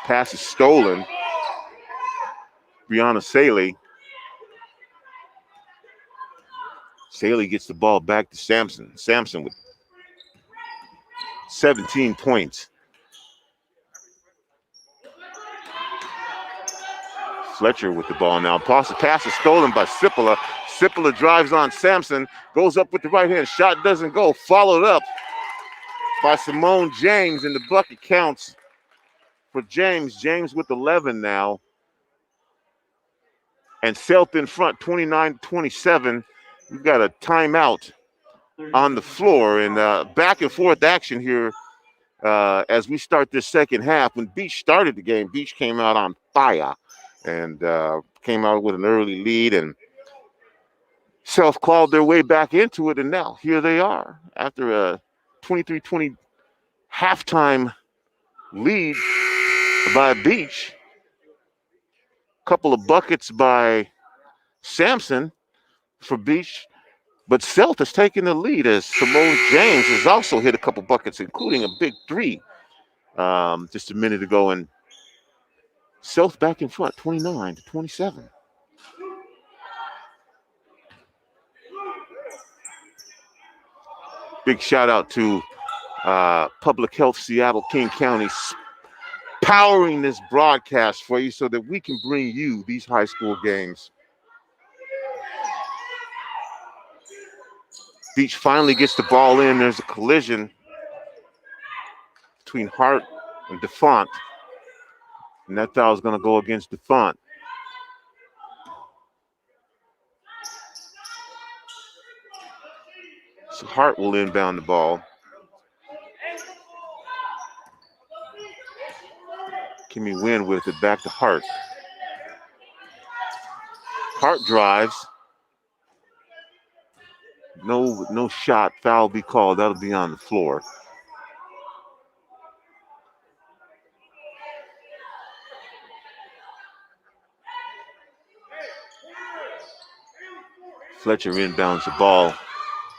Pass is stolen. Brianna Saley. Saley gets the ball back to Sampson. Sampson with 17 points. Fletcher with the ball now. Pass is stolen by Sipola. Sipola drives on Sampson, goes up with the right hand. Shot doesn't go. Followed up by Simone James, and the bucket counts for James. James with 11 now. And Sealth in front, 29-27. We've got a timeout on the floor, and back and forth action here as we start this second half. When Beach started the game, Beach came out on fire and came out with an early lead, and Sealth clawed their way back into it, and now here they are after a 23-20 halftime lead by Beach. Couple of buckets by Sampson for Beach, but Sealth has taken the lead as Simone James has also hit a couple buckets, including a big three just a minute ago, and Sealth back in front, 29-27. Big shout out to Public Health Seattle King County powering this broadcast for you so that we can bring you these high school games. Beach finally gets the ball in. There's a collision between Hart and DeFont, and that foul is going to go against DeFont. So Hart will inbound the ball. Kimmy Wynn with it back to Hart. Hart drives. No shot. Foul be called. That'll be on the floor. Fletcher inbounds the ball.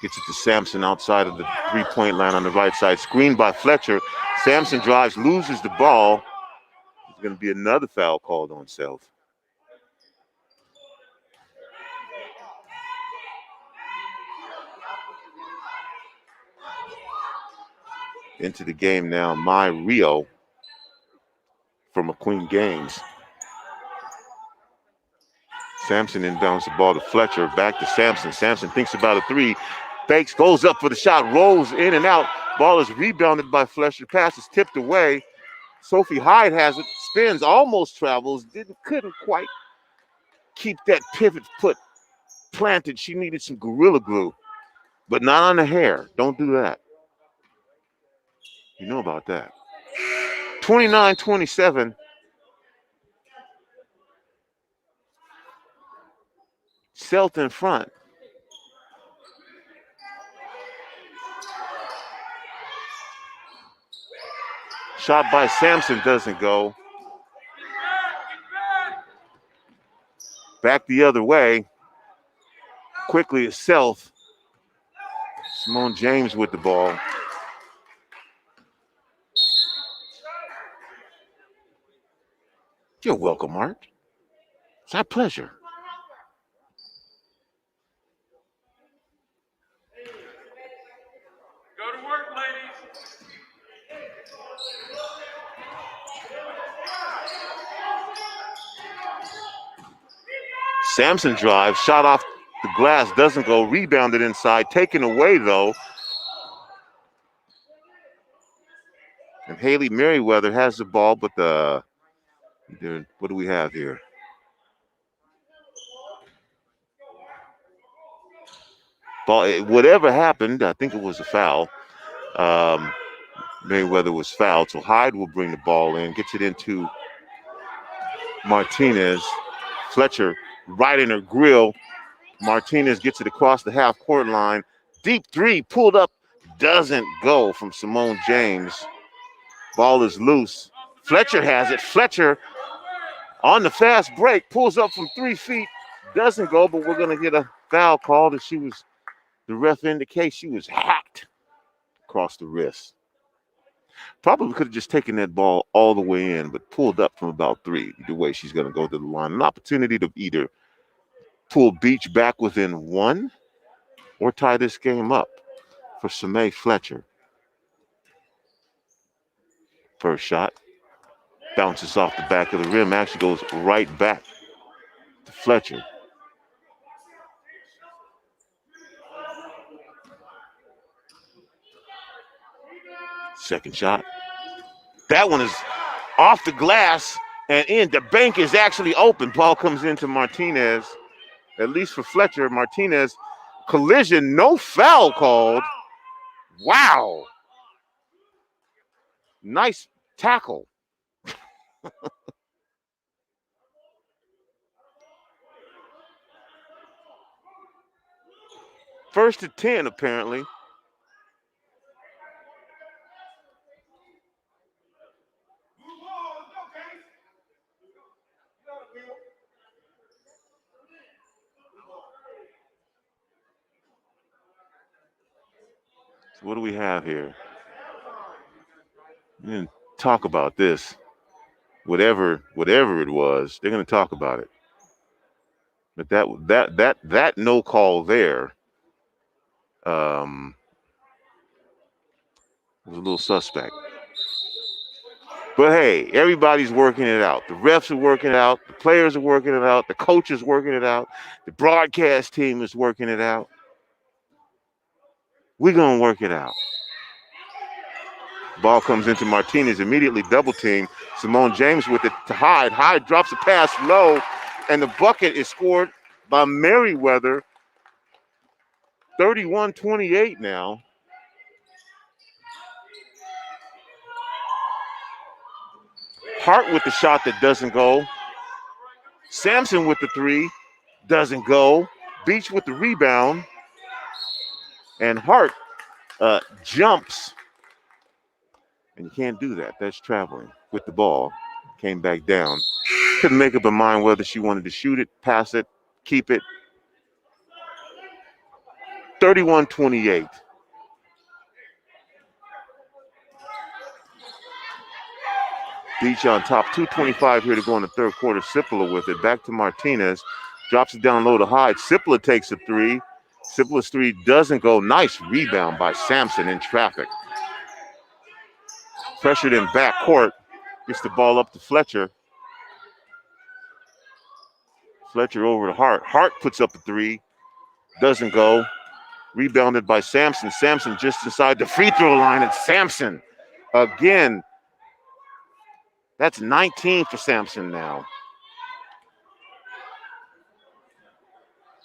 Gets it to Sampson outside of the three-point line on the right side. Screened by Fletcher. Sampson drives, loses the ball. There's going to be another foul called on Sealth. Into the game now, Mai Rio from McQueen Games. Sampson inbounds the ball to Fletcher, back to Sampson. Sampson thinks about a three, fakes, goes up for the shot, rolls in and out. Ball is rebounded by Fletcher. Pass is tipped away. Sophie Hyde has it, spins, almost travels, couldn't quite keep that pivot foot planted. She needed some Gorilla Glue, but not on the hair. Don't do that. You know about that. 29-27. Sealth in front. Shot by Sampson doesn't go. Back the other way. Quickly it's Sealth. Simone James with the ball. You're welcome, Art. It's our pleasure. Go to work, ladies. Sampson drives, shot off the glass, doesn't go, rebounded inside, taken away though. And Haley Merriweather has the ball, but what do we have here? Ball, whatever happened, I think it was a foul. Merriweather was fouled, so Hyde will bring the ball in, gets it into Martinez. Fletcher right in her grill. Martinez gets it across the half-court line. Deep three, pulled up, doesn't go from Simone James. Ball is loose. Fletcher has it. Fletcher On the fast break, pulls up from 3 feet, doesn't go, but we're going to get a foul called as the ref indicates she was hacked across the wrist. Probably could have just taken that ball all the way in, but pulled up from about 3. Either way, she's going to go to the line. An opportunity to either pull Beach back within 1 or tie this game up for Samay Fletcher. First shot bounces off the back of the rim, actually goes right back to Fletcher. Second shot. That one is off the glass and in. The bank is actually open. Ball comes into Martinez. At least for Fletcher. Martinez, collision, no foul called. Wow. Nice tackle. First to 10, apparently. So what do we have here? We didn't talk about this. Whatever it was, they're going to talk about it. But that no call there was a little suspect. But hey, everybody's working it out. The refs are working it out. The players are working it out. The coach is working it out. The broadcast team is working it out. We're going to work it out. Ball comes into Martinez, immediately double team. Simone James with it to Hyde. Hyde drops a pass low, and the bucket is scored by Merriweather. 31-28 now. Hart with the shot that doesn't go. Sampson with the 3, doesn't go. Beach with the rebound. And Hart jumps. And you can't do that. That's traveling with the ball. Came back down. Couldn't make up her mind whether she wanted to shoot it, pass it, keep it. 31-28. Beach on top. 2:25 here to go in the third quarter. Sipula with it. Back to Martinez. Drops it down low to Hyde. Sipula takes a 3. Sipula's 3 doesn't go. Nice rebound by Sampson in traffic. Pressured in backcourt. Gets the ball up to Fletcher. Fletcher over to Hart. Hart puts up a 3. Doesn't go. Rebounded by Sampson. Sampson just inside the free throw line. And Sampson again. That's 19 for Sampson now.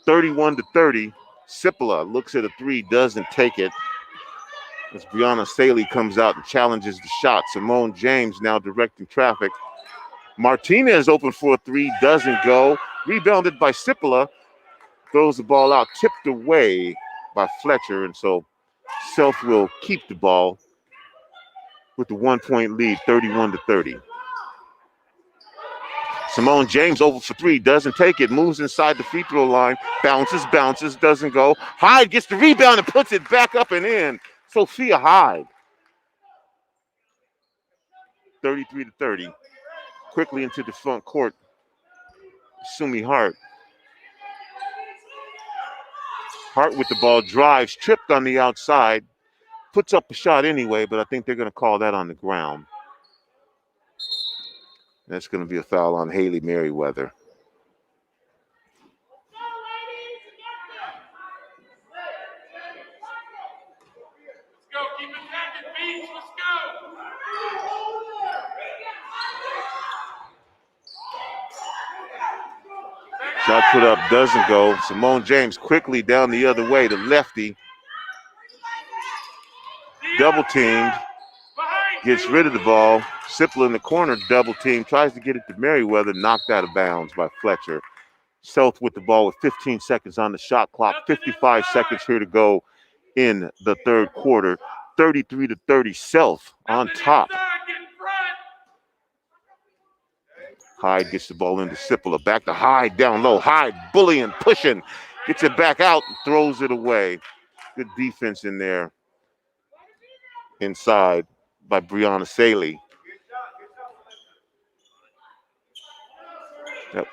31-30. Sipula looks at a 3, doesn't take it. As Brianna Staley comes out and challenges the shot. Simone James now directing traffic. Martinez open for a 3, doesn't go. Rebounded by Sipula. Throws the ball out, tipped away by Fletcher. And so Sealth will keep the ball with the 1-point lead, 31-30. Simone James over for 3, doesn't take it, moves inside the free throw line, bounces, doesn't go. Hyde gets the rebound and puts it back up and in. Sophia Hyde. 33-30. Quickly into the front court. Sumi Hart. Hart with the ball, drives, tripped on the outside, puts up a shot anyway, but I think they're going to call that on the ground. That's going to be a foul on Haley Merriweather. Let's go. Keep attacking, Beach. Let's go. Shot put up, doesn't go. Simone James quickly down the other way to lefty. Double teamed. Gets rid of the ball. Sipple in the corner, double team. Tries to get it to Merriweather. Knocked out of bounds by Fletcher. Sealth with the ball with 15 seconds on the shot clock. 55 seconds here to go in the third quarter. 33-30. Sealth on top. Hyde gets the ball into Sipola. Back to Hyde down low. Hyde bullying, pushing. Gets it back out, throws it away. Good defense in there. Inside by Breonna Saley.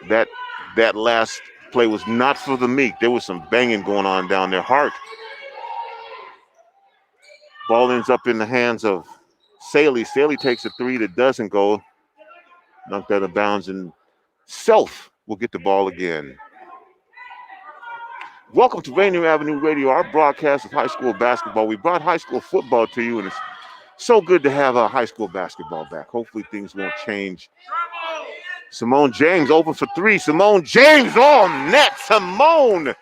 That last play was not for the meek. There was some banging going on down there. Hart. Ball ends up in the hands of Saley. Saley takes a three that doesn't go. Knocked out of bounds, and Sealth will get the ball again. Welcome to Rainier Avenue Radio, our broadcast of high school basketball. We brought high school football to you, and it's so good to have high school basketball back. Hopefully things won't change. Simone James open for three. Simone James on net. Simone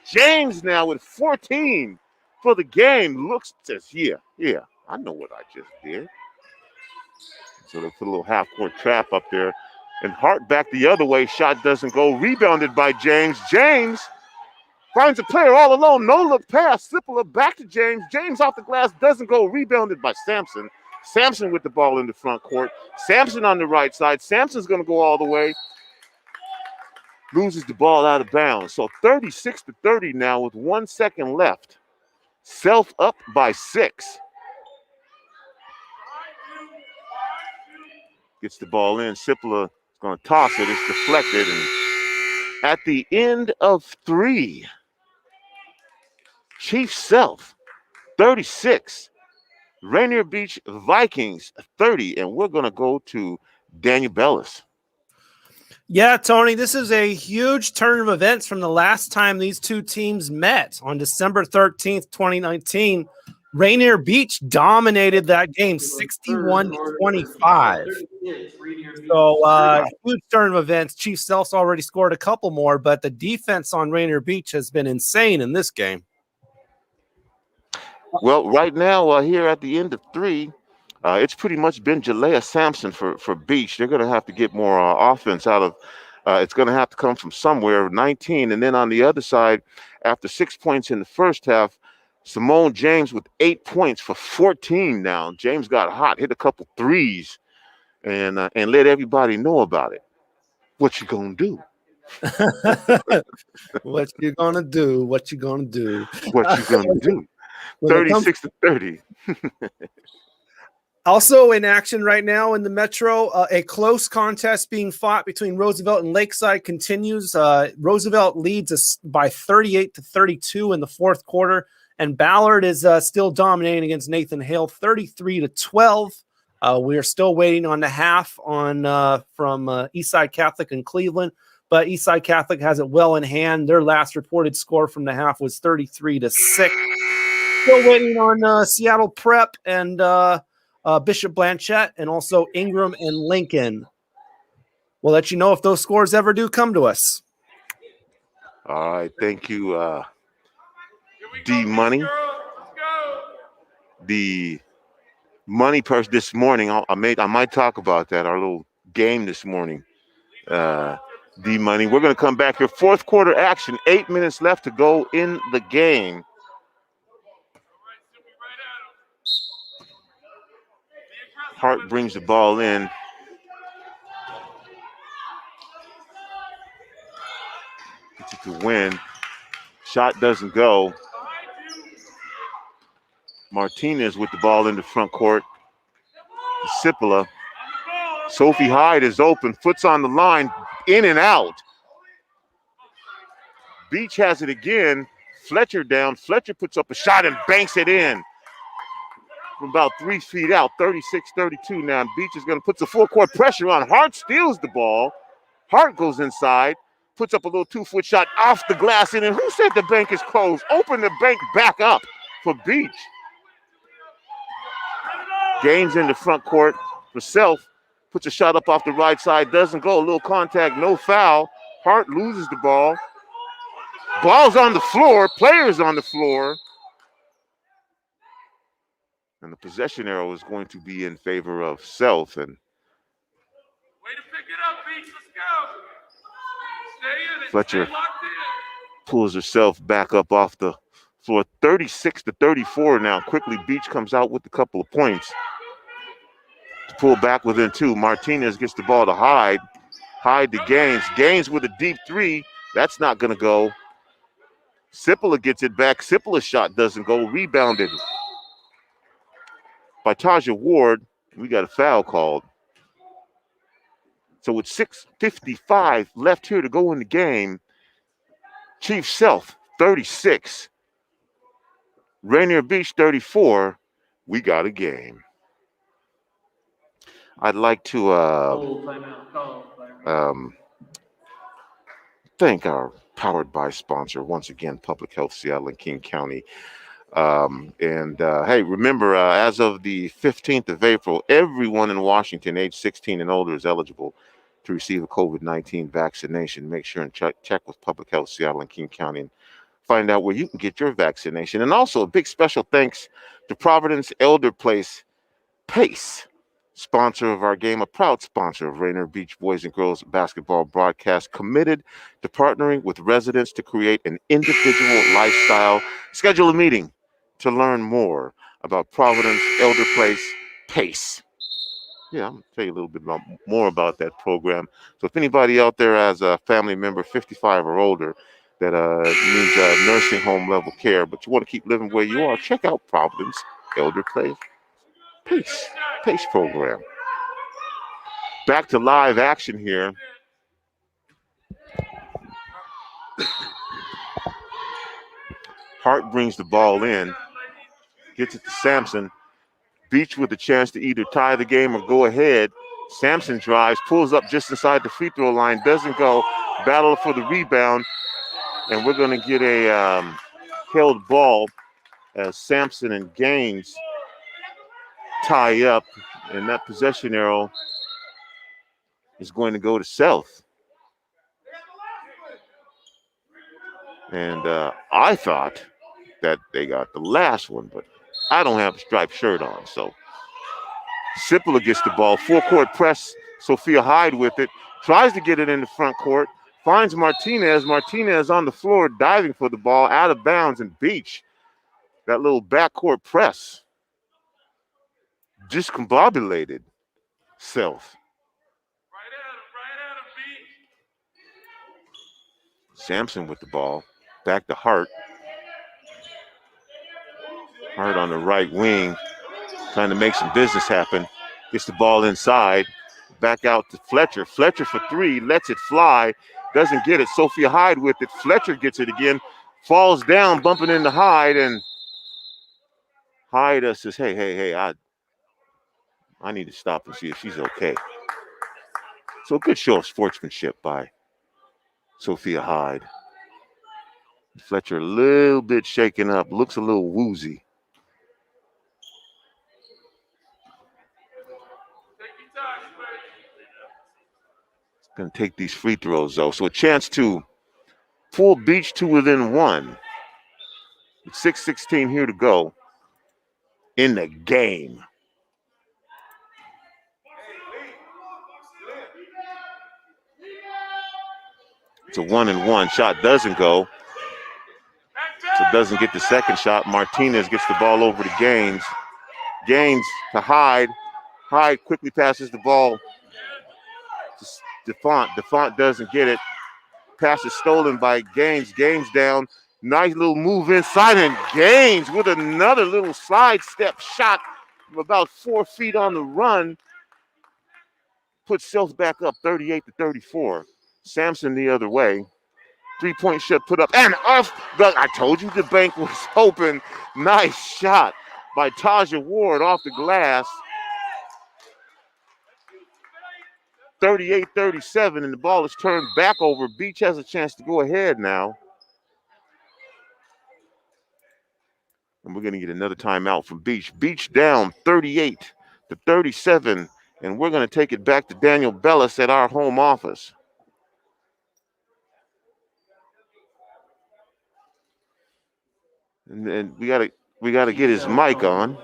James now with 14 for the game. Looks, says, yeah, I know what I just did. So they put a little half-court trap up there. And Hart back the other way. Shot doesn't go. Rebounded by James. James finds a player all alone. No-look pass. Sipola back to James. James off the glass. Doesn't go. Rebounded by Sampson. Sampson with the ball in the front court. Sampson on the right side. Sampson's going to go all the way. Loses the ball out of bounds. So 36-30 now with 1 second left. Sealth up by 6. Gets the ball in. Sipola is going to toss it. It's deflected. And at the end of 3, Chief Sealth, 36. Rainier Beach Vikings, 30. And we're going to go to Daniel Bellis. Yeah, Tony, this is a huge turn of events from the last time these two teams met on December 13th, 2019. Rainier Beach dominated that game 61-25. So huge turn of events. Chief Sealth already scored a couple more, but the defense on Rainier Beach has been insane in this game. Well, right now, here at the end of 3, it's pretty much been Jalea Sampson for Beach. They're going to have to get more offense out of it's going to have to come from somewhere, 19. And then on the other side, after 6 points in the first half, Simone James with 8 points for 14 now. James got hot, hit a couple threes, and let everybody know about it. What you gonna do? What you gonna do? What you gonna do? What you gonna do? 36-30. Also in action right now in the Metro, a close contest being fought between Roosevelt and Lakeside continues. Roosevelt leads us by 38-32 in the fourth quarter. And Ballard is still dominating against Nathan Hale, 33-12. We are still waiting on the half from Eastside Catholic and Cleveland, but Eastside Catholic has it well in hand. Their last reported score from the half was 33-6. Still waiting on Seattle Prep and Bishop Blanchette, and also Ingram and Lincoln. We'll let you know if those scores ever do come to us. All right, thank you. D Money, the money purse this morning. I might talk about that. Our little game this morning. D Money. We're going to come back here. Fourth quarter action. 8 minutes left to go in the game. Hart brings the ball in. Gets it to win. Shot doesn't go. Martinez with the ball in the front court. Sipola. Sophie Hyde is open. Foot's on the line. In and out. Beach has it again. Fletcher down. Fletcher puts up a shot and banks it in. From about 3 feet out. 36-32 now. Beach is going to put the full court pressure on. Hart steals the ball. Hart goes inside. Puts up a little 2-foot shot off the glass in. And who said the bank is closed? Open the bank back up for Beach. Gaines in the front court for Sealth. Puts a shot up off the right side. Doesn't go. A little contact. No foul. Hart loses the ball. Ball's on the floor. Players on the floor. And the possession arrow is going to be in favor of Sealth. And Way to pick it up, Beach. Let's go. Stay in it. Fletcher Stay locked in. pulls herself back up off the floor. 36-34 now. Quickly, Beach comes out with a couple of points. To pull back within 2. Martinez gets the ball to Hyde. Hyde to Gaines. Gaines with a deep three. That's not going to go. Sipola gets it back. Sipola's shot doesn't go. Rebounded by Taja Ward. We got a foul called. So with 6:55 left here to go in the game, Chief Sealth 36, Rainier Beach 34. We got a game. I'd like to thank our Powered by sponsor once again, Public Health Seattle and King County. Hey, remember, as of the 15th of April, everyone in Washington age 16 and older is eligible to receive a COVID-19 vaccination. Make sure and check with Public Health Seattle and King County and find out where you can get your vaccination. And also a big special thanks to Providence Elder Place Pace, sponsor of our game, a proud sponsor of Rainier Beach Boys and Girls Basketball broadcast, committed to partnering with residents to create an individual lifestyle. Schedule a meeting to learn more about Providence Elder Place Pace. Yeah, I'm going to tell you a little bit more about that program. So if anybody out there has a family member 55 or older that needs nursing home level care, but you want to keep living where you are, check out Providence Elder Place Pace program. Back to live action here. Hart brings the ball in, gets it to Sampson. Beach with a chance to either tie the game or go ahead. Sampson drives, pulls up just inside the free throw line, doesn't go. Battle for the rebound, and we're going to get a held ball as Sampson and Gaines tie up, and that possession arrow is going to go to Sealth. And I thought that they got the last one, but I don't have a striped shirt on, so Sipola gets the ball. Full court press. Sophia Hyde with it. Tries to get it in the front court. Finds Martinez. Martinez on the floor diving for the ball. Out of bounds, and Beach. That little backcourt press discombobulated Sealth. Sampson with the ball. Back to Hart. Hart on the right wing, trying to make some business happen. Gets the ball inside. Back out to Fletcher. Fletcher for three, lets it fly. Doesn't get it. Sophia Hyde with it. Fletcher gets it again. Falls down, bumping into Hyde, and Hyde says, hey, I need to stop and see if she's okay. So a good show of sportsmanship by Sophia Hyde. Fletcher a little bit shaken up, looks a little woozy. Going to take these free throws, though. So a chance to pull Beach to within one. With 6:16 here to go in the game. It's a 1-and-1. Shot doesn't go. So doesn't get the second shot. Martinez gets the ball over to Gaines. Gaines to Hyde. Hyde quickly passes the ball to DeFont. DeFont doesn't get it. Pass is stolen by Gaines. Gaines down. Nice little move inside, and Gaines with another little sidestep shot from about 4 feet on the run. Puts Sealth back up 38-34. Sampson the other way. 3-point shot put up and off. I told you the bank was open. Nice shot by Taja Ward off the glass. 38-37, and the ball is turned back over. Beach has a chance to go ahead now. And we're going to get another timeout from Beach. Beach down 38-37, and we're going to take it back to Daniel Bellis at our home office. And we got to get his mic on.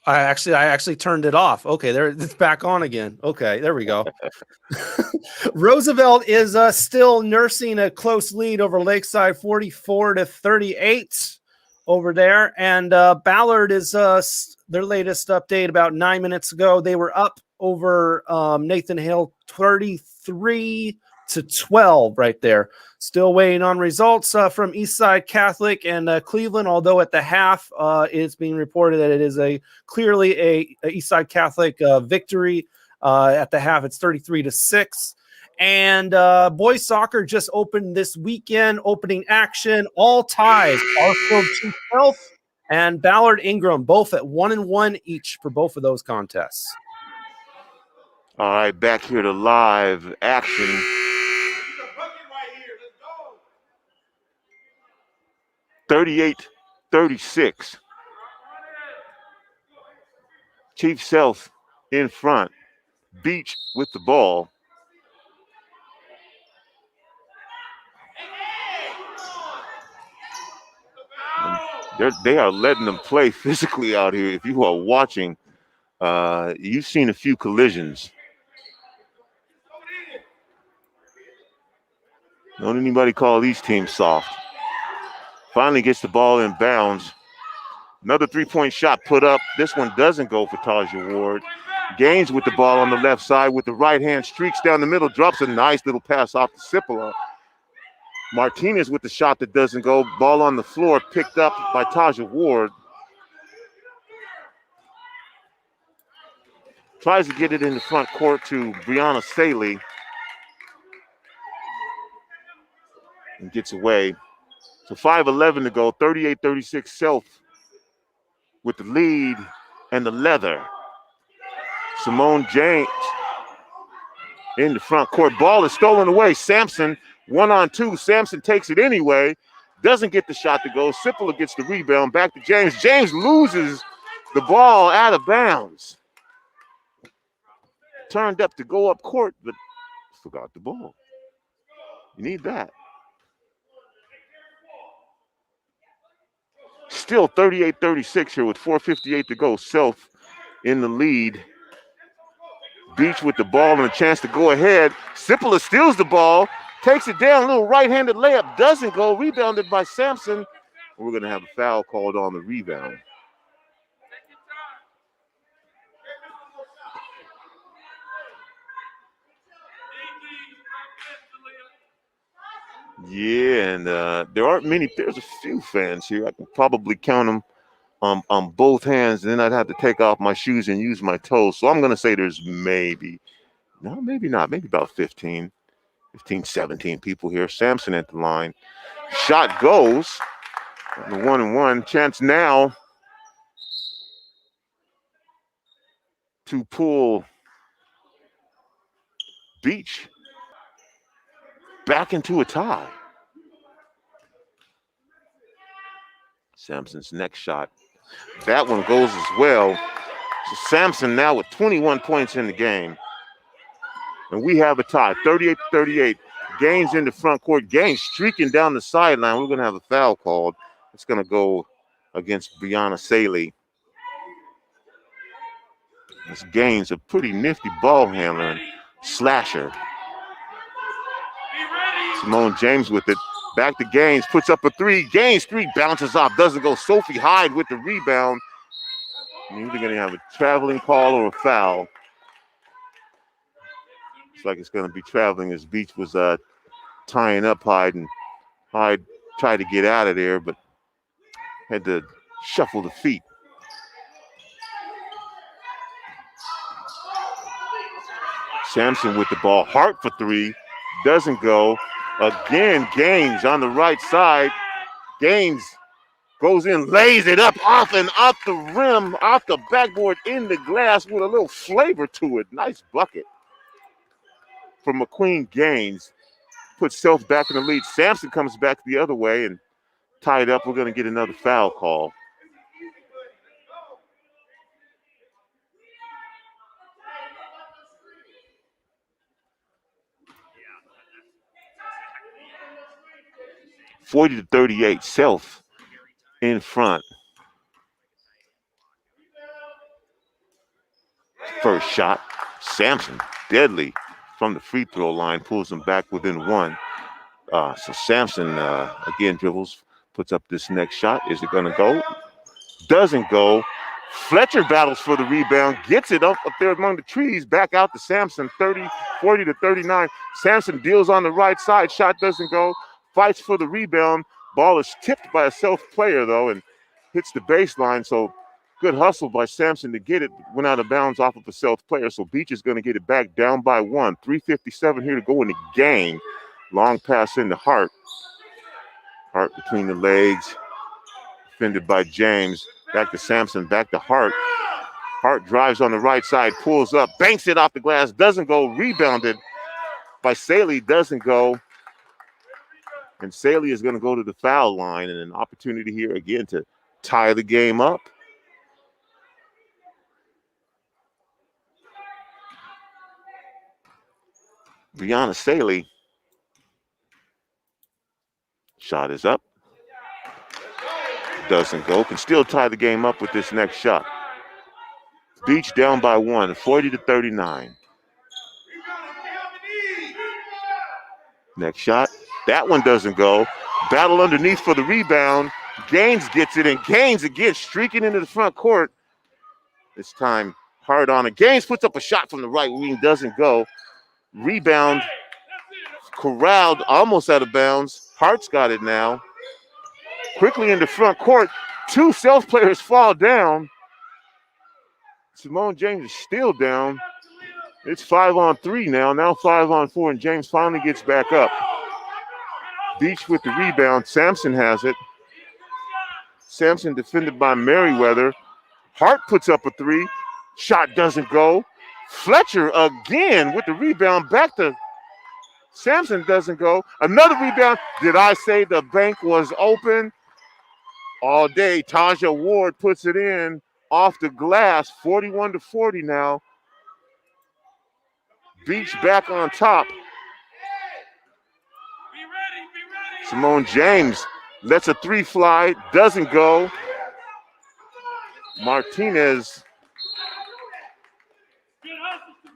I actually turned it off. Okay, there it's back on again. Okay, there we go. Roosevelt is still nursing a close lead over Lakeside, 44-38 over there. And Ballard is their latest update about 9 minutes ago. They were up over Nathan Hale 33-12 right there. Still waiting on results from Eastside Catholic and Cleveland, although at the half it's being reported that it is clearly a Eastside Catholic victory. At the half, it's 33-6. And boys soccer just opened this weekend, opening action, all ties. Arfield Chief Sealth and Ballard Ingram, both at 1-1 each for both of those contests. All right, back here to live action. 38-36. Chief Sealth in front. Beach with the ball. They are letting them play physically out here. If you are watching, you've seen a few collisions. Don't anybody call these teams soft. Finally gets the ball in bounds. Another three-point shot put up. This one doesn't go for Taja Ward. Gaines with the ball on the left side with the right hand, streaks down the middle, drops a nice little pass off to Cipolla. Martinez with the shot that doesn't go. Ball on the floor, picked up by Taja Ward. Tries to get it in the front court to Brianna Saley. And gets away. So 5:11 to go, 38-36 Sealth with the lead and the leather. Simone James in the front court. Ball is stolen away. Sampson, 1-on-2. Sampson takes it anyway. Doesn't get the shot to go. Cipolla gets the rebound. Back to James. James loses the ball out of bounds. Turned up to go up court, but forgot the ball. You need that. Still 38-36 here with 4:58 to go. Sealth in the lead. Beach with the ball and a chance to go ahead. Cipolla steals the ball, takes it down, a little right-handed layup, doesn't go, rebounded by Sampson. We're going to have a foul called on the rebound. Yeah, and there aren't many. There's a few fans here. I can probably count them on both hands, and then I'd have to take off my shoes and use my toes. So I'm going to say there's maybe about 15, 17 people here. Sampson at the line. Shot goes. The 1-and-1. Chance now to pull Beach back into a tie. Sampson's next shot. That one goes as well. So Sampson now with 21 points in the game. And we have a tie, 38-38. Gaines in the front court. Gaines streaking down the sideline. We're going to have a foul called. It's going to go against Brianna Saley. This Gaines, a pretty nifty ball handler and slasher. Simone James with it. Back to Gaines, puts up a three. Gaines three bounces off, doesn't go. Sophie Hyde with the rebound. You're either going to have a traveling call or a foul. Looks like it's going to be traveling as Beach was tying up Hyde, and Hyde tried to get out of there, but had to shuffle the feet. Sampson with the ball. Hart for three. Doesn't go. Again, Gaines on the right side. Gaines goes in, lays it up off the rim, off the backboard in the glass with a little flavor to it. Nice bucket from McQueen Gaines. Puts Sealth back in the lead. Sampson comes back the other way and tied up. We're going to get another foul call. (40-38). Sealth in front. First shot. Sampson, deadly from the free throw line, pulls them back within one. So Sampson again dribbles, puts up this next shot. Is it going to go? Doesn't go. Fletcher battles for the rebound, gets it up there among the trees, back out to Sampson, 40 to 39. Sampson deals on the right side, shot doesn't go, fights for the rebound. Ball is tipped by a Sealth player, though, and hits the baseline. So good hustle by Sampson to get it. Went out of bounds off of a Sealth player. So Beach is going to get it back down by 1. 3:57 here to go in the game. Long pass into Hart. Hart between the legs. Defended by James. Back to Sampson. Back to Hart. Hart drives on the right side. Pulls up. Banks it off the glass. Doesn't go. Rebounded by Saley. Doesn't go. And Saley is going to go to the foul line, and an opportunity here again to tie the game up. Brianna Saley. Shot is up. Doesn't go. Can still tie the game up with this next shot. Beach down by 1, 40 to 39. Next shot. That one doesn't go. Battle underneath for the rebound. Gaines gets it, and Gaines again streaking into the front court. This time hard on it. Gaines puts up a shot from the right wing, doesn't go. Rebound corralled, almost out of bounds. Hart's got it now. Quickly in the front court. 2 Sealth players fall down. Simone James is still down. It's 5-on-3 now. Now 5-on-4, and James finally gets back up. Beach with the rebound. Sampson has it. Sampson defended by Merriweather. Hart puts up a 3. Shot doesn't go. Fletcher again with the rebound. Back to Sampson, doesn't go. Another rebound. Did I say the bank was open? All day. Taja Ward puts it in off the glass. 41 to 40 now. Beach back on top. Simone James lets a 3 fly, doesn't go. Martinez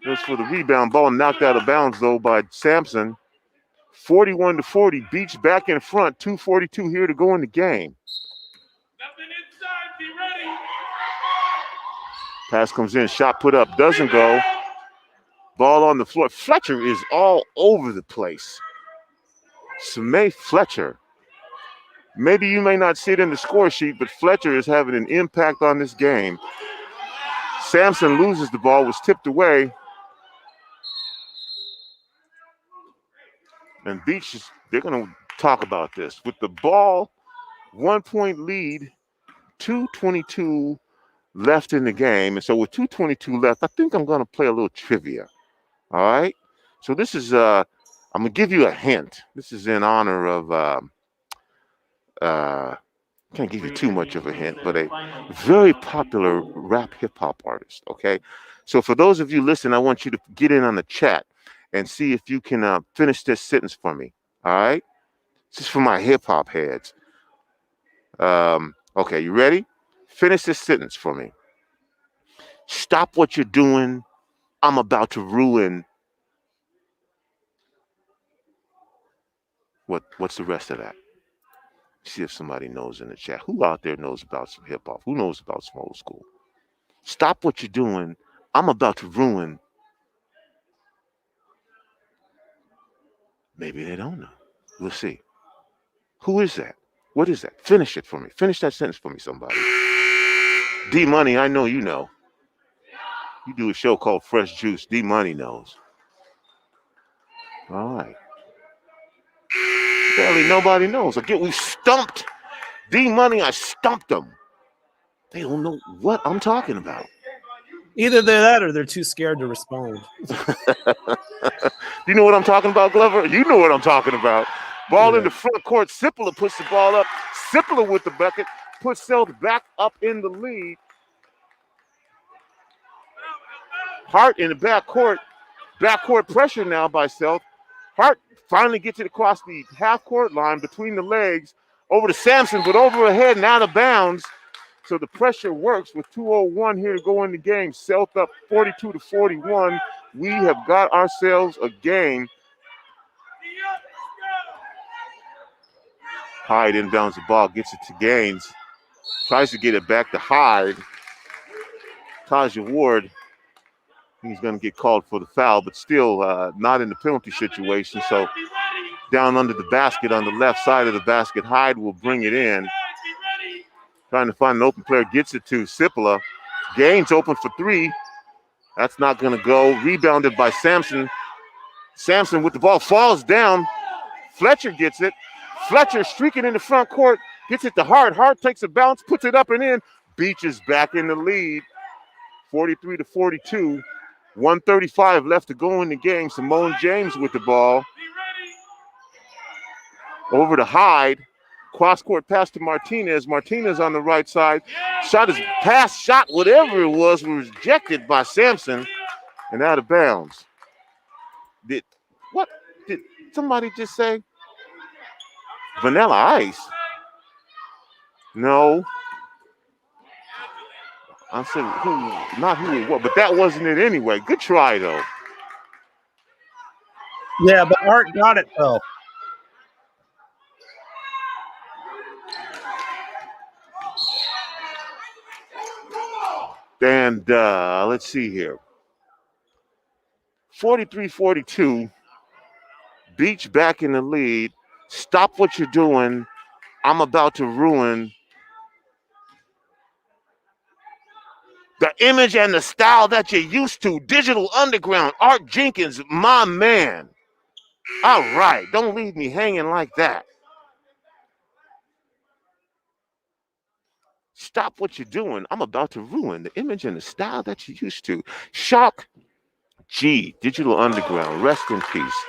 goes for the rebound. Ball knocked out of bounds, though, by Sampson. 41 to 40. Beach back in front. 2:42 here to go in the game. Pass comes in. Shot put up. Doesn't go. Ball on the floor. Fletcher is all over the place. Samay Fletcher. Maybe you may not see it in the score sheet, but Fletcher is having an impact on this game. Sampson loses the ball, was tipped away. And Beach, they're going to talk about this. With the ball, 1-point lead, 2:22 left in the game. And so with 2:22 left, I think I'm going to play a little trivia. All right? So this is, I'm going to give you a hint. This is in honor of, can't give you too much of a hint, but a very popular rap hip-hop artist, okay? So for those of you listening, I want you to get in on the chat and see if you can finish this sentence for me, all right? This is for my hip-hop heads. Okay, you ready? Finish this sentence for me. Stop what you're doing. I'm about to ruin. What's the rest of that? See if somebody knows in the chat. Who out there knows about some hip hop? Who knows about some old school? Stop what you're doing. I'm about to ruin. Maybe they don't know. We'll see. Who is that? What is that? Finish it for me. Finish that sentence for me, somebody. D Money, I know you know. You do a show called Fresh Juice. D Money knows. All right. Apparently nobody knows. Again, we stumped D Money. I stumped them. They don't know what I'm talking about. Either they're that or they're too scared to respond. You know what I'm talking about, Glover? You know what I'm talking about. Ball in the front court. Sipler puts the ball up. Sipler with the bucket. Puts Sealth back up in the lead. Hart in the backcourt. Backcourt pressure now by Sealth. Hart finally gets it across the half-court line between the legs. Over to Sampson, but over ahead and out of bounds. So the pressure works with 2:01 here to go in the game. Sealth up 42 to 41. We have got ourselves a game. Hyde inbounds the ball, gets it to Gaines. Tries to get it back to Hyde. Taja Ward, he's going to get called for the foul, but still not in the penalty situation. So down under the basket on the left side of the basket, Hyde will bring it in. Trying to find an open player, gets it to Sipola. Gaines open for three. That's not going to go. Rebounded by Sampson. Sampson with the ball falls down. Fletcher gets it. Fletcher streaking in the front court. Gets it to Hart. Hart takes a bounce, puts it up and in. Beach is back in the lead. 43-42. 1:35 left to go in the game. Simone James with the ball. Over to Hyde. Cross-court pass to Martinez. Martinez on the right side. Shot is pass, shot, whatever it was rejected by Sampson and out of bounds. What did somebody just say? Vanilla Ice? No. I said who, not who it was, but that wasn't it anyway. Good try, though. Yeah, but Art got it, though. And let's see here. 43-42. Beach back in the lead. Stop what you're doing. I'm about to ruin the image and the style that you're used to. Digital Underground, Art Jenkins, my man. All right, don't leave me hanging like that. Stop what you're doing. I'm about to ruin the image and the style that you're used to. Shock G, Digital Underground, rest in peace.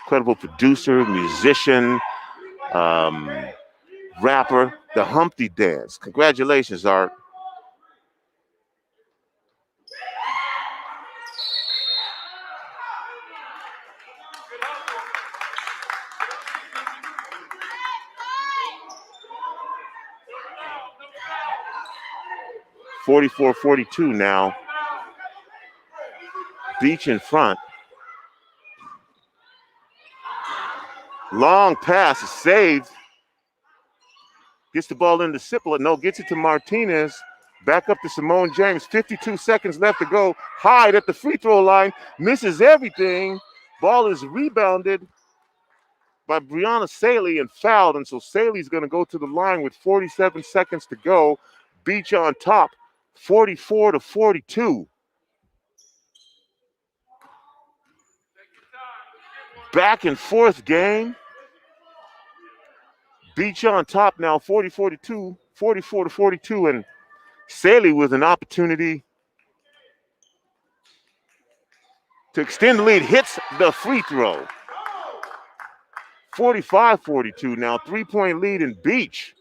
Incredible producer, musician, rapper, the Humpty Dance. Congratulations, Art. (44-42) now. Beach in front. Long pass is saved. Gets the ball into Sipola. No, gets it to Martinez. Back up to Simone James. 52 seconds left to go. Hyde at the free throw line. Misses everything. Ball is rebounded by Brianna Saley and fouled. And so Saley's going to go to the line with 47 seconds to go. Beach on top. 44-42. Back and forth game. Beach on top now, 44-42, and Saley with an opportunity to extend the lead, hits the free throw. 45-42 now, 3-point lead, and Beach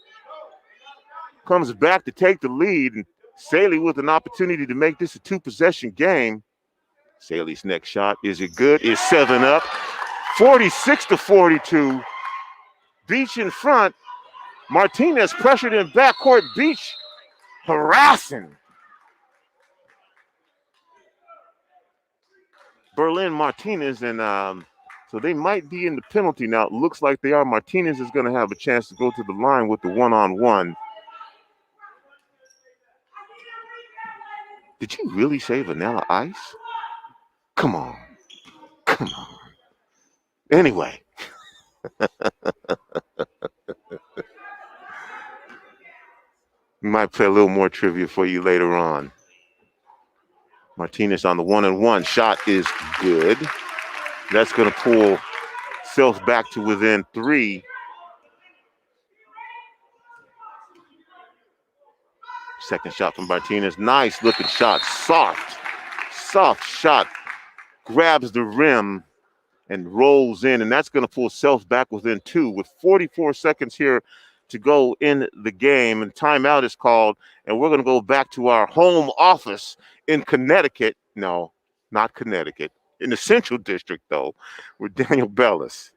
comes back to take the lead, and Saley with an opportunity to make this a two-possession game. Saley's next shot, is it good? Is 7 up. 46-42. Beach in front. Martinez pressured in backcourt. Beach harassing. Berlin Martinez, and so they might be in the penalty now. It looks like they are. Martinez is going to have a chance to go to the line with the one-on-one. Did you really say Vanilla Ice? Come on. Come on. Anyway. We might play a little more trivia for you later on. Martinez on the one-on-one. Shot is good. That's going to pull Sealth back to within 3. Second shot from Martinez. Nice looking shot. Soft shot. Grabs the rim and rolls in, and that's going to pull Sealth back within 2 with 44 seconds here to go in the game, and timeout is called, and we're going to go back to our home office in Connecticut. No, not Connecticut. In the Central District, though, with Daniel Bellis.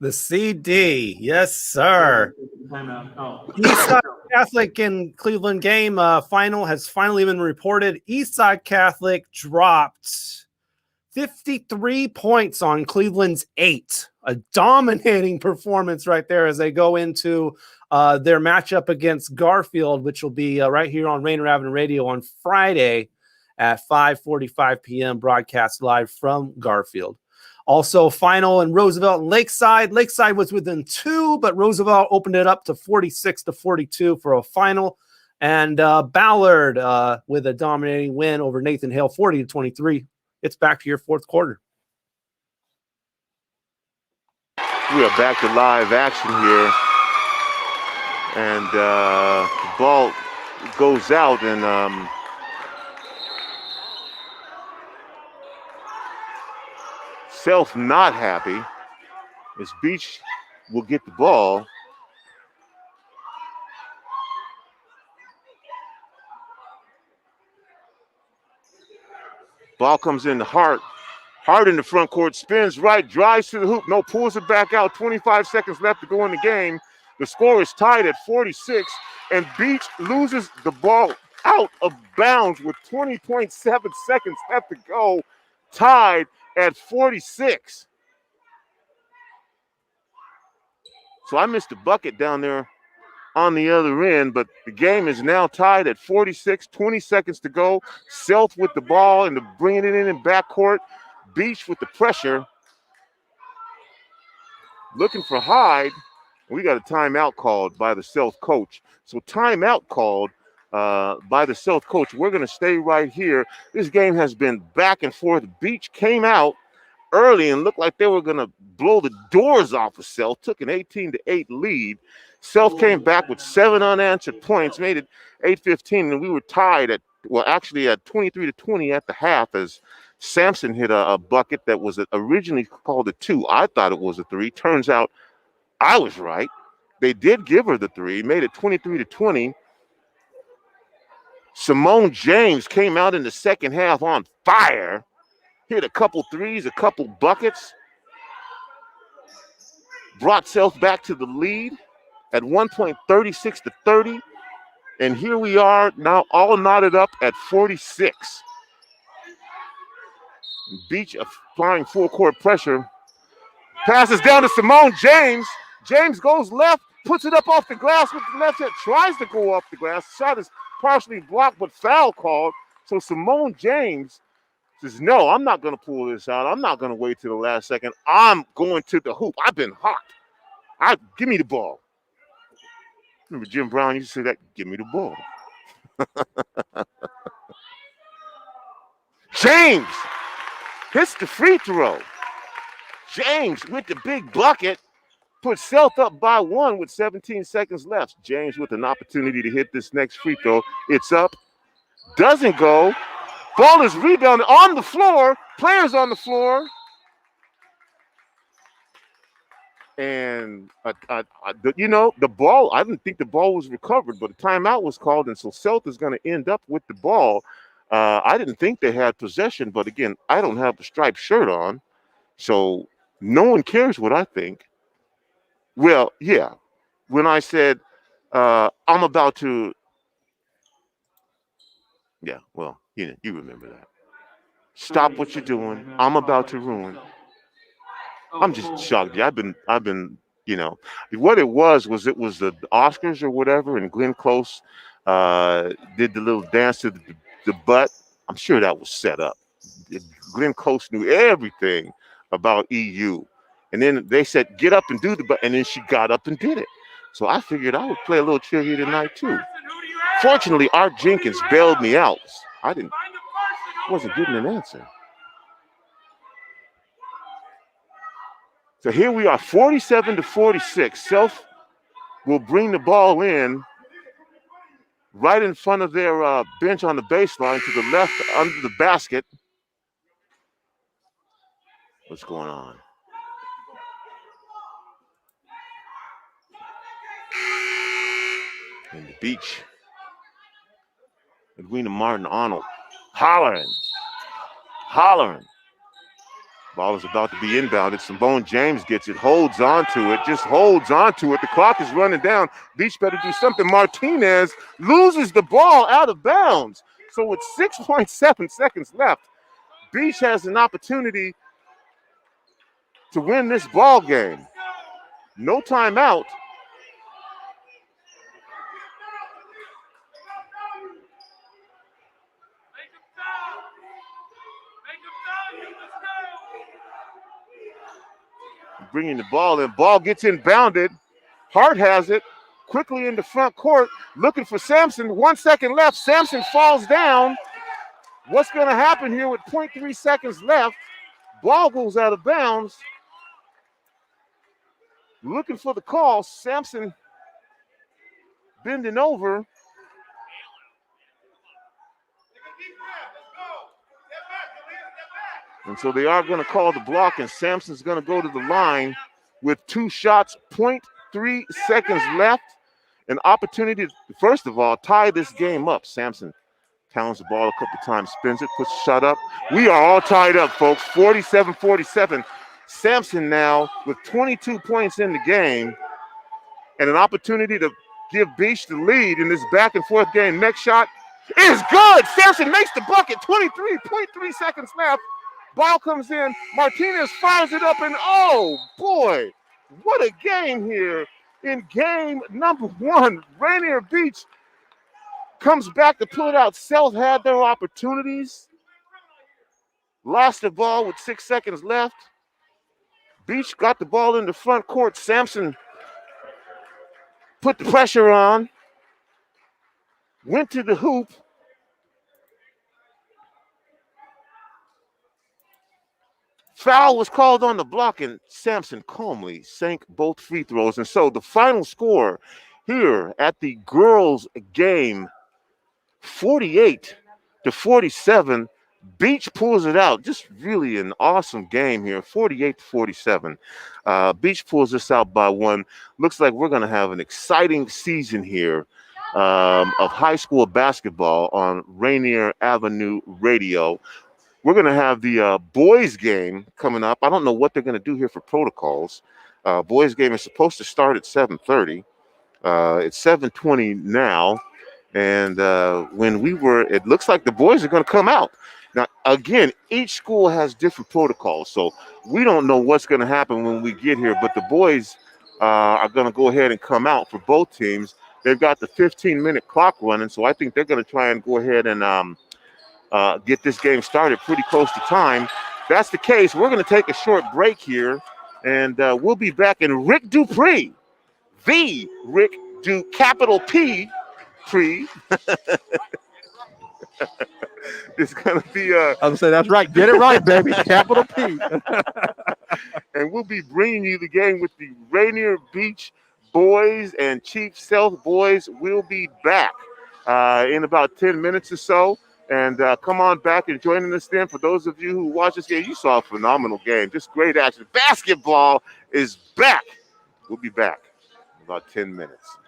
The CD, yes, sir. Timeout. Oh. Eastside Catholic in Cleveland game final has finally been reported. Eastside Catholic dropped 53 points on Cleveland's 8. A dominating performance right there as they go into their matchup against Garfield, which will be right here on Rainier Avenue Radio on Friday. at 5:45 p.m. broadcast live from Garfield. Also, final in Roosevelt and Lakeside. Lakeside was within 2, but Roosevelt opened it up to 46-42 for a final. And Ballard with a dominating win over Nathan Hale, 40-23. It's back to your fourth quarter. We are back to live action here. And the ball goes out, and Sealth not happy as Beach will get the ball. Ball comes in the Hart. Hart in the front court, spins right, drives to the hoop. No, pulls it back out. 25 seconds left to go in the game. The score is tied at 46, and Beach loses the ball out of bounds with 20.7 seconds left to go, tied at 46. So I missed a bucket down there on the other end, but the game is now tied at 46, 20 seconds to go. Sealth with the ball and bringing it in backcourt. Beach with the pressure. Looking for Hyde. We got a timeout called by the Sealth coach. So timeout called by the Sealth coach. We're going to stay right here. This game has been back and forth. Beach came out early and looked like they were going to blow the doors off of Sealth. Took an 18-8 lead. Sealth came back with 7 unanswered points, made it 8-15, and we were tied at 23-20 at the half as Sampson hit a bucket that was originally called a 2. I thought it was a 3. Turns out I was right. They did give her the 3, made it 23-20. Simone James came out in the second half on fire. Hit a couple threes, a couple buckets. Brought Sealth back to the lead at one point, 36-30. And here we are now all knotted up at 46. Beach applying full court pressure. Passes down to Simone James. James goes left, puts it up off the glass with the left hand, tries to go off the glass. Shot is partially blocked, but foul called. So Simone James says, no, I'm not going to pull this out. I'm not going to wait till the last second. I'm going to the hoop. I've been hot. Give me the ball. Remember Jim Brown used to say that, give me the ball. James hits the free throw. James with the big bucket puts Sealth up by 1 with 17 seconds left. James with an opportunity to hit this next free throw. It's up. Doesn't go. Ball is rebounded on the floor. Players on the floor. And, the ball, I didn't think the ball was recovered, but a timeout was called, and so Sealth is going to end up with the ball. I didn't think they had possession, but again, I don't have the striped shirt on, so no one cares what I think. Well, yeah, when I said I'm about to, yeah, well, you remember that. Stop what you're doing. I'm about to ruin. I'm just shocked. Yeah, I've been, what it was the Oscars or whatever, and Glenn Close did the little dance to the butt. I'm sure that was set up. Glenn Close knew everything about EU. And then they said, get up and do the butt. And then she got up and did it. So I figured I would play a little trivia tonight too. Fortunately, Art Jenkins bailed me out. I wasn't getting an answer. So here we are, 47-46. Sealth will bring the ball in right in front of their bench on the baseline to the left under the basket. What's going on? And the Beach. Edwina Martin Arnold hollering. Ball is about to be inbounded. Simone James gets it, holds on to it. The clock is running down. Beach better do something. Martinez loses the ball out of bounds. So with 6.7 seconds left, Beach has an opportunity to win this ball game. No timeout. bringing the ball in. Ball gets inbounded. Hart has it quickly in the front court, looking for Sampson. 1 second left. Sampson falls down. What's going to happen here with 0.3 seconds left? Ball goes out of bounds. Looking for the call. Sampson bending over. And so they are going to call the block, and Sampson's going to go to the line with 2 shots, 0.3 seconds left. An opportunity to, first of all, tie this game up. Sampson pounds the ball a couple times, spins it, puts a shot up. We are all tied up, folks, 47-47. Sampson now with 22 points in the game and an opportunity to give Beach the lead in this back and forth game. Next shot is good. Sampson makes the bucket, 23.3 seconds left. Ball comes in. Martinez fires it up, and oh, boy, what a game here in game number 1. Rainier Beach comes back to pull it out. Sealth had their opportunities. Lost the ball with 6 seconds left. Beach got the ball in the front court. Sampson put the pressure on. Went to the hoop. Foul was called on the block, and Sampson calmly sank both free throws. And so the final score here at the girls' game, 48-47. Beach pulls it out. Just really an awesome game here, 48-47. Beach pulls this out by 1. Looks like we're going to have an exciting season here of high school basketball on Rainier Avenue Radio. We're going to have the boys game coming up. I don't know what they're going to do here for protocols. Boys game is supposed to start at 7:30. It's 7:20 now. And it looks like the boys are going to come out. Now, again, each school has different protocols, so we don't know what's going to happen when we get here, but the boys are going to go ahead and come out for both teams. They've got the 15-minute clock running, so I think they're going to try and go ahead and get this game started pretty close to time. If that's the case, we're going to take a short break here, and we'll be back. And Rick Dupree, the Rick capital P, it's going to be I'm saying that's right. Get it right, baby. Capital P. And we'll be bringing you the game with the Rainier Beach boys and Chief Sealth boys. We'll be back in about 10 minutes or so. And come on back and join us then. For those of you who watch this game, you saw a phenomenal game. Just great action. Basketball is back. We'll be back in about 10 minutes.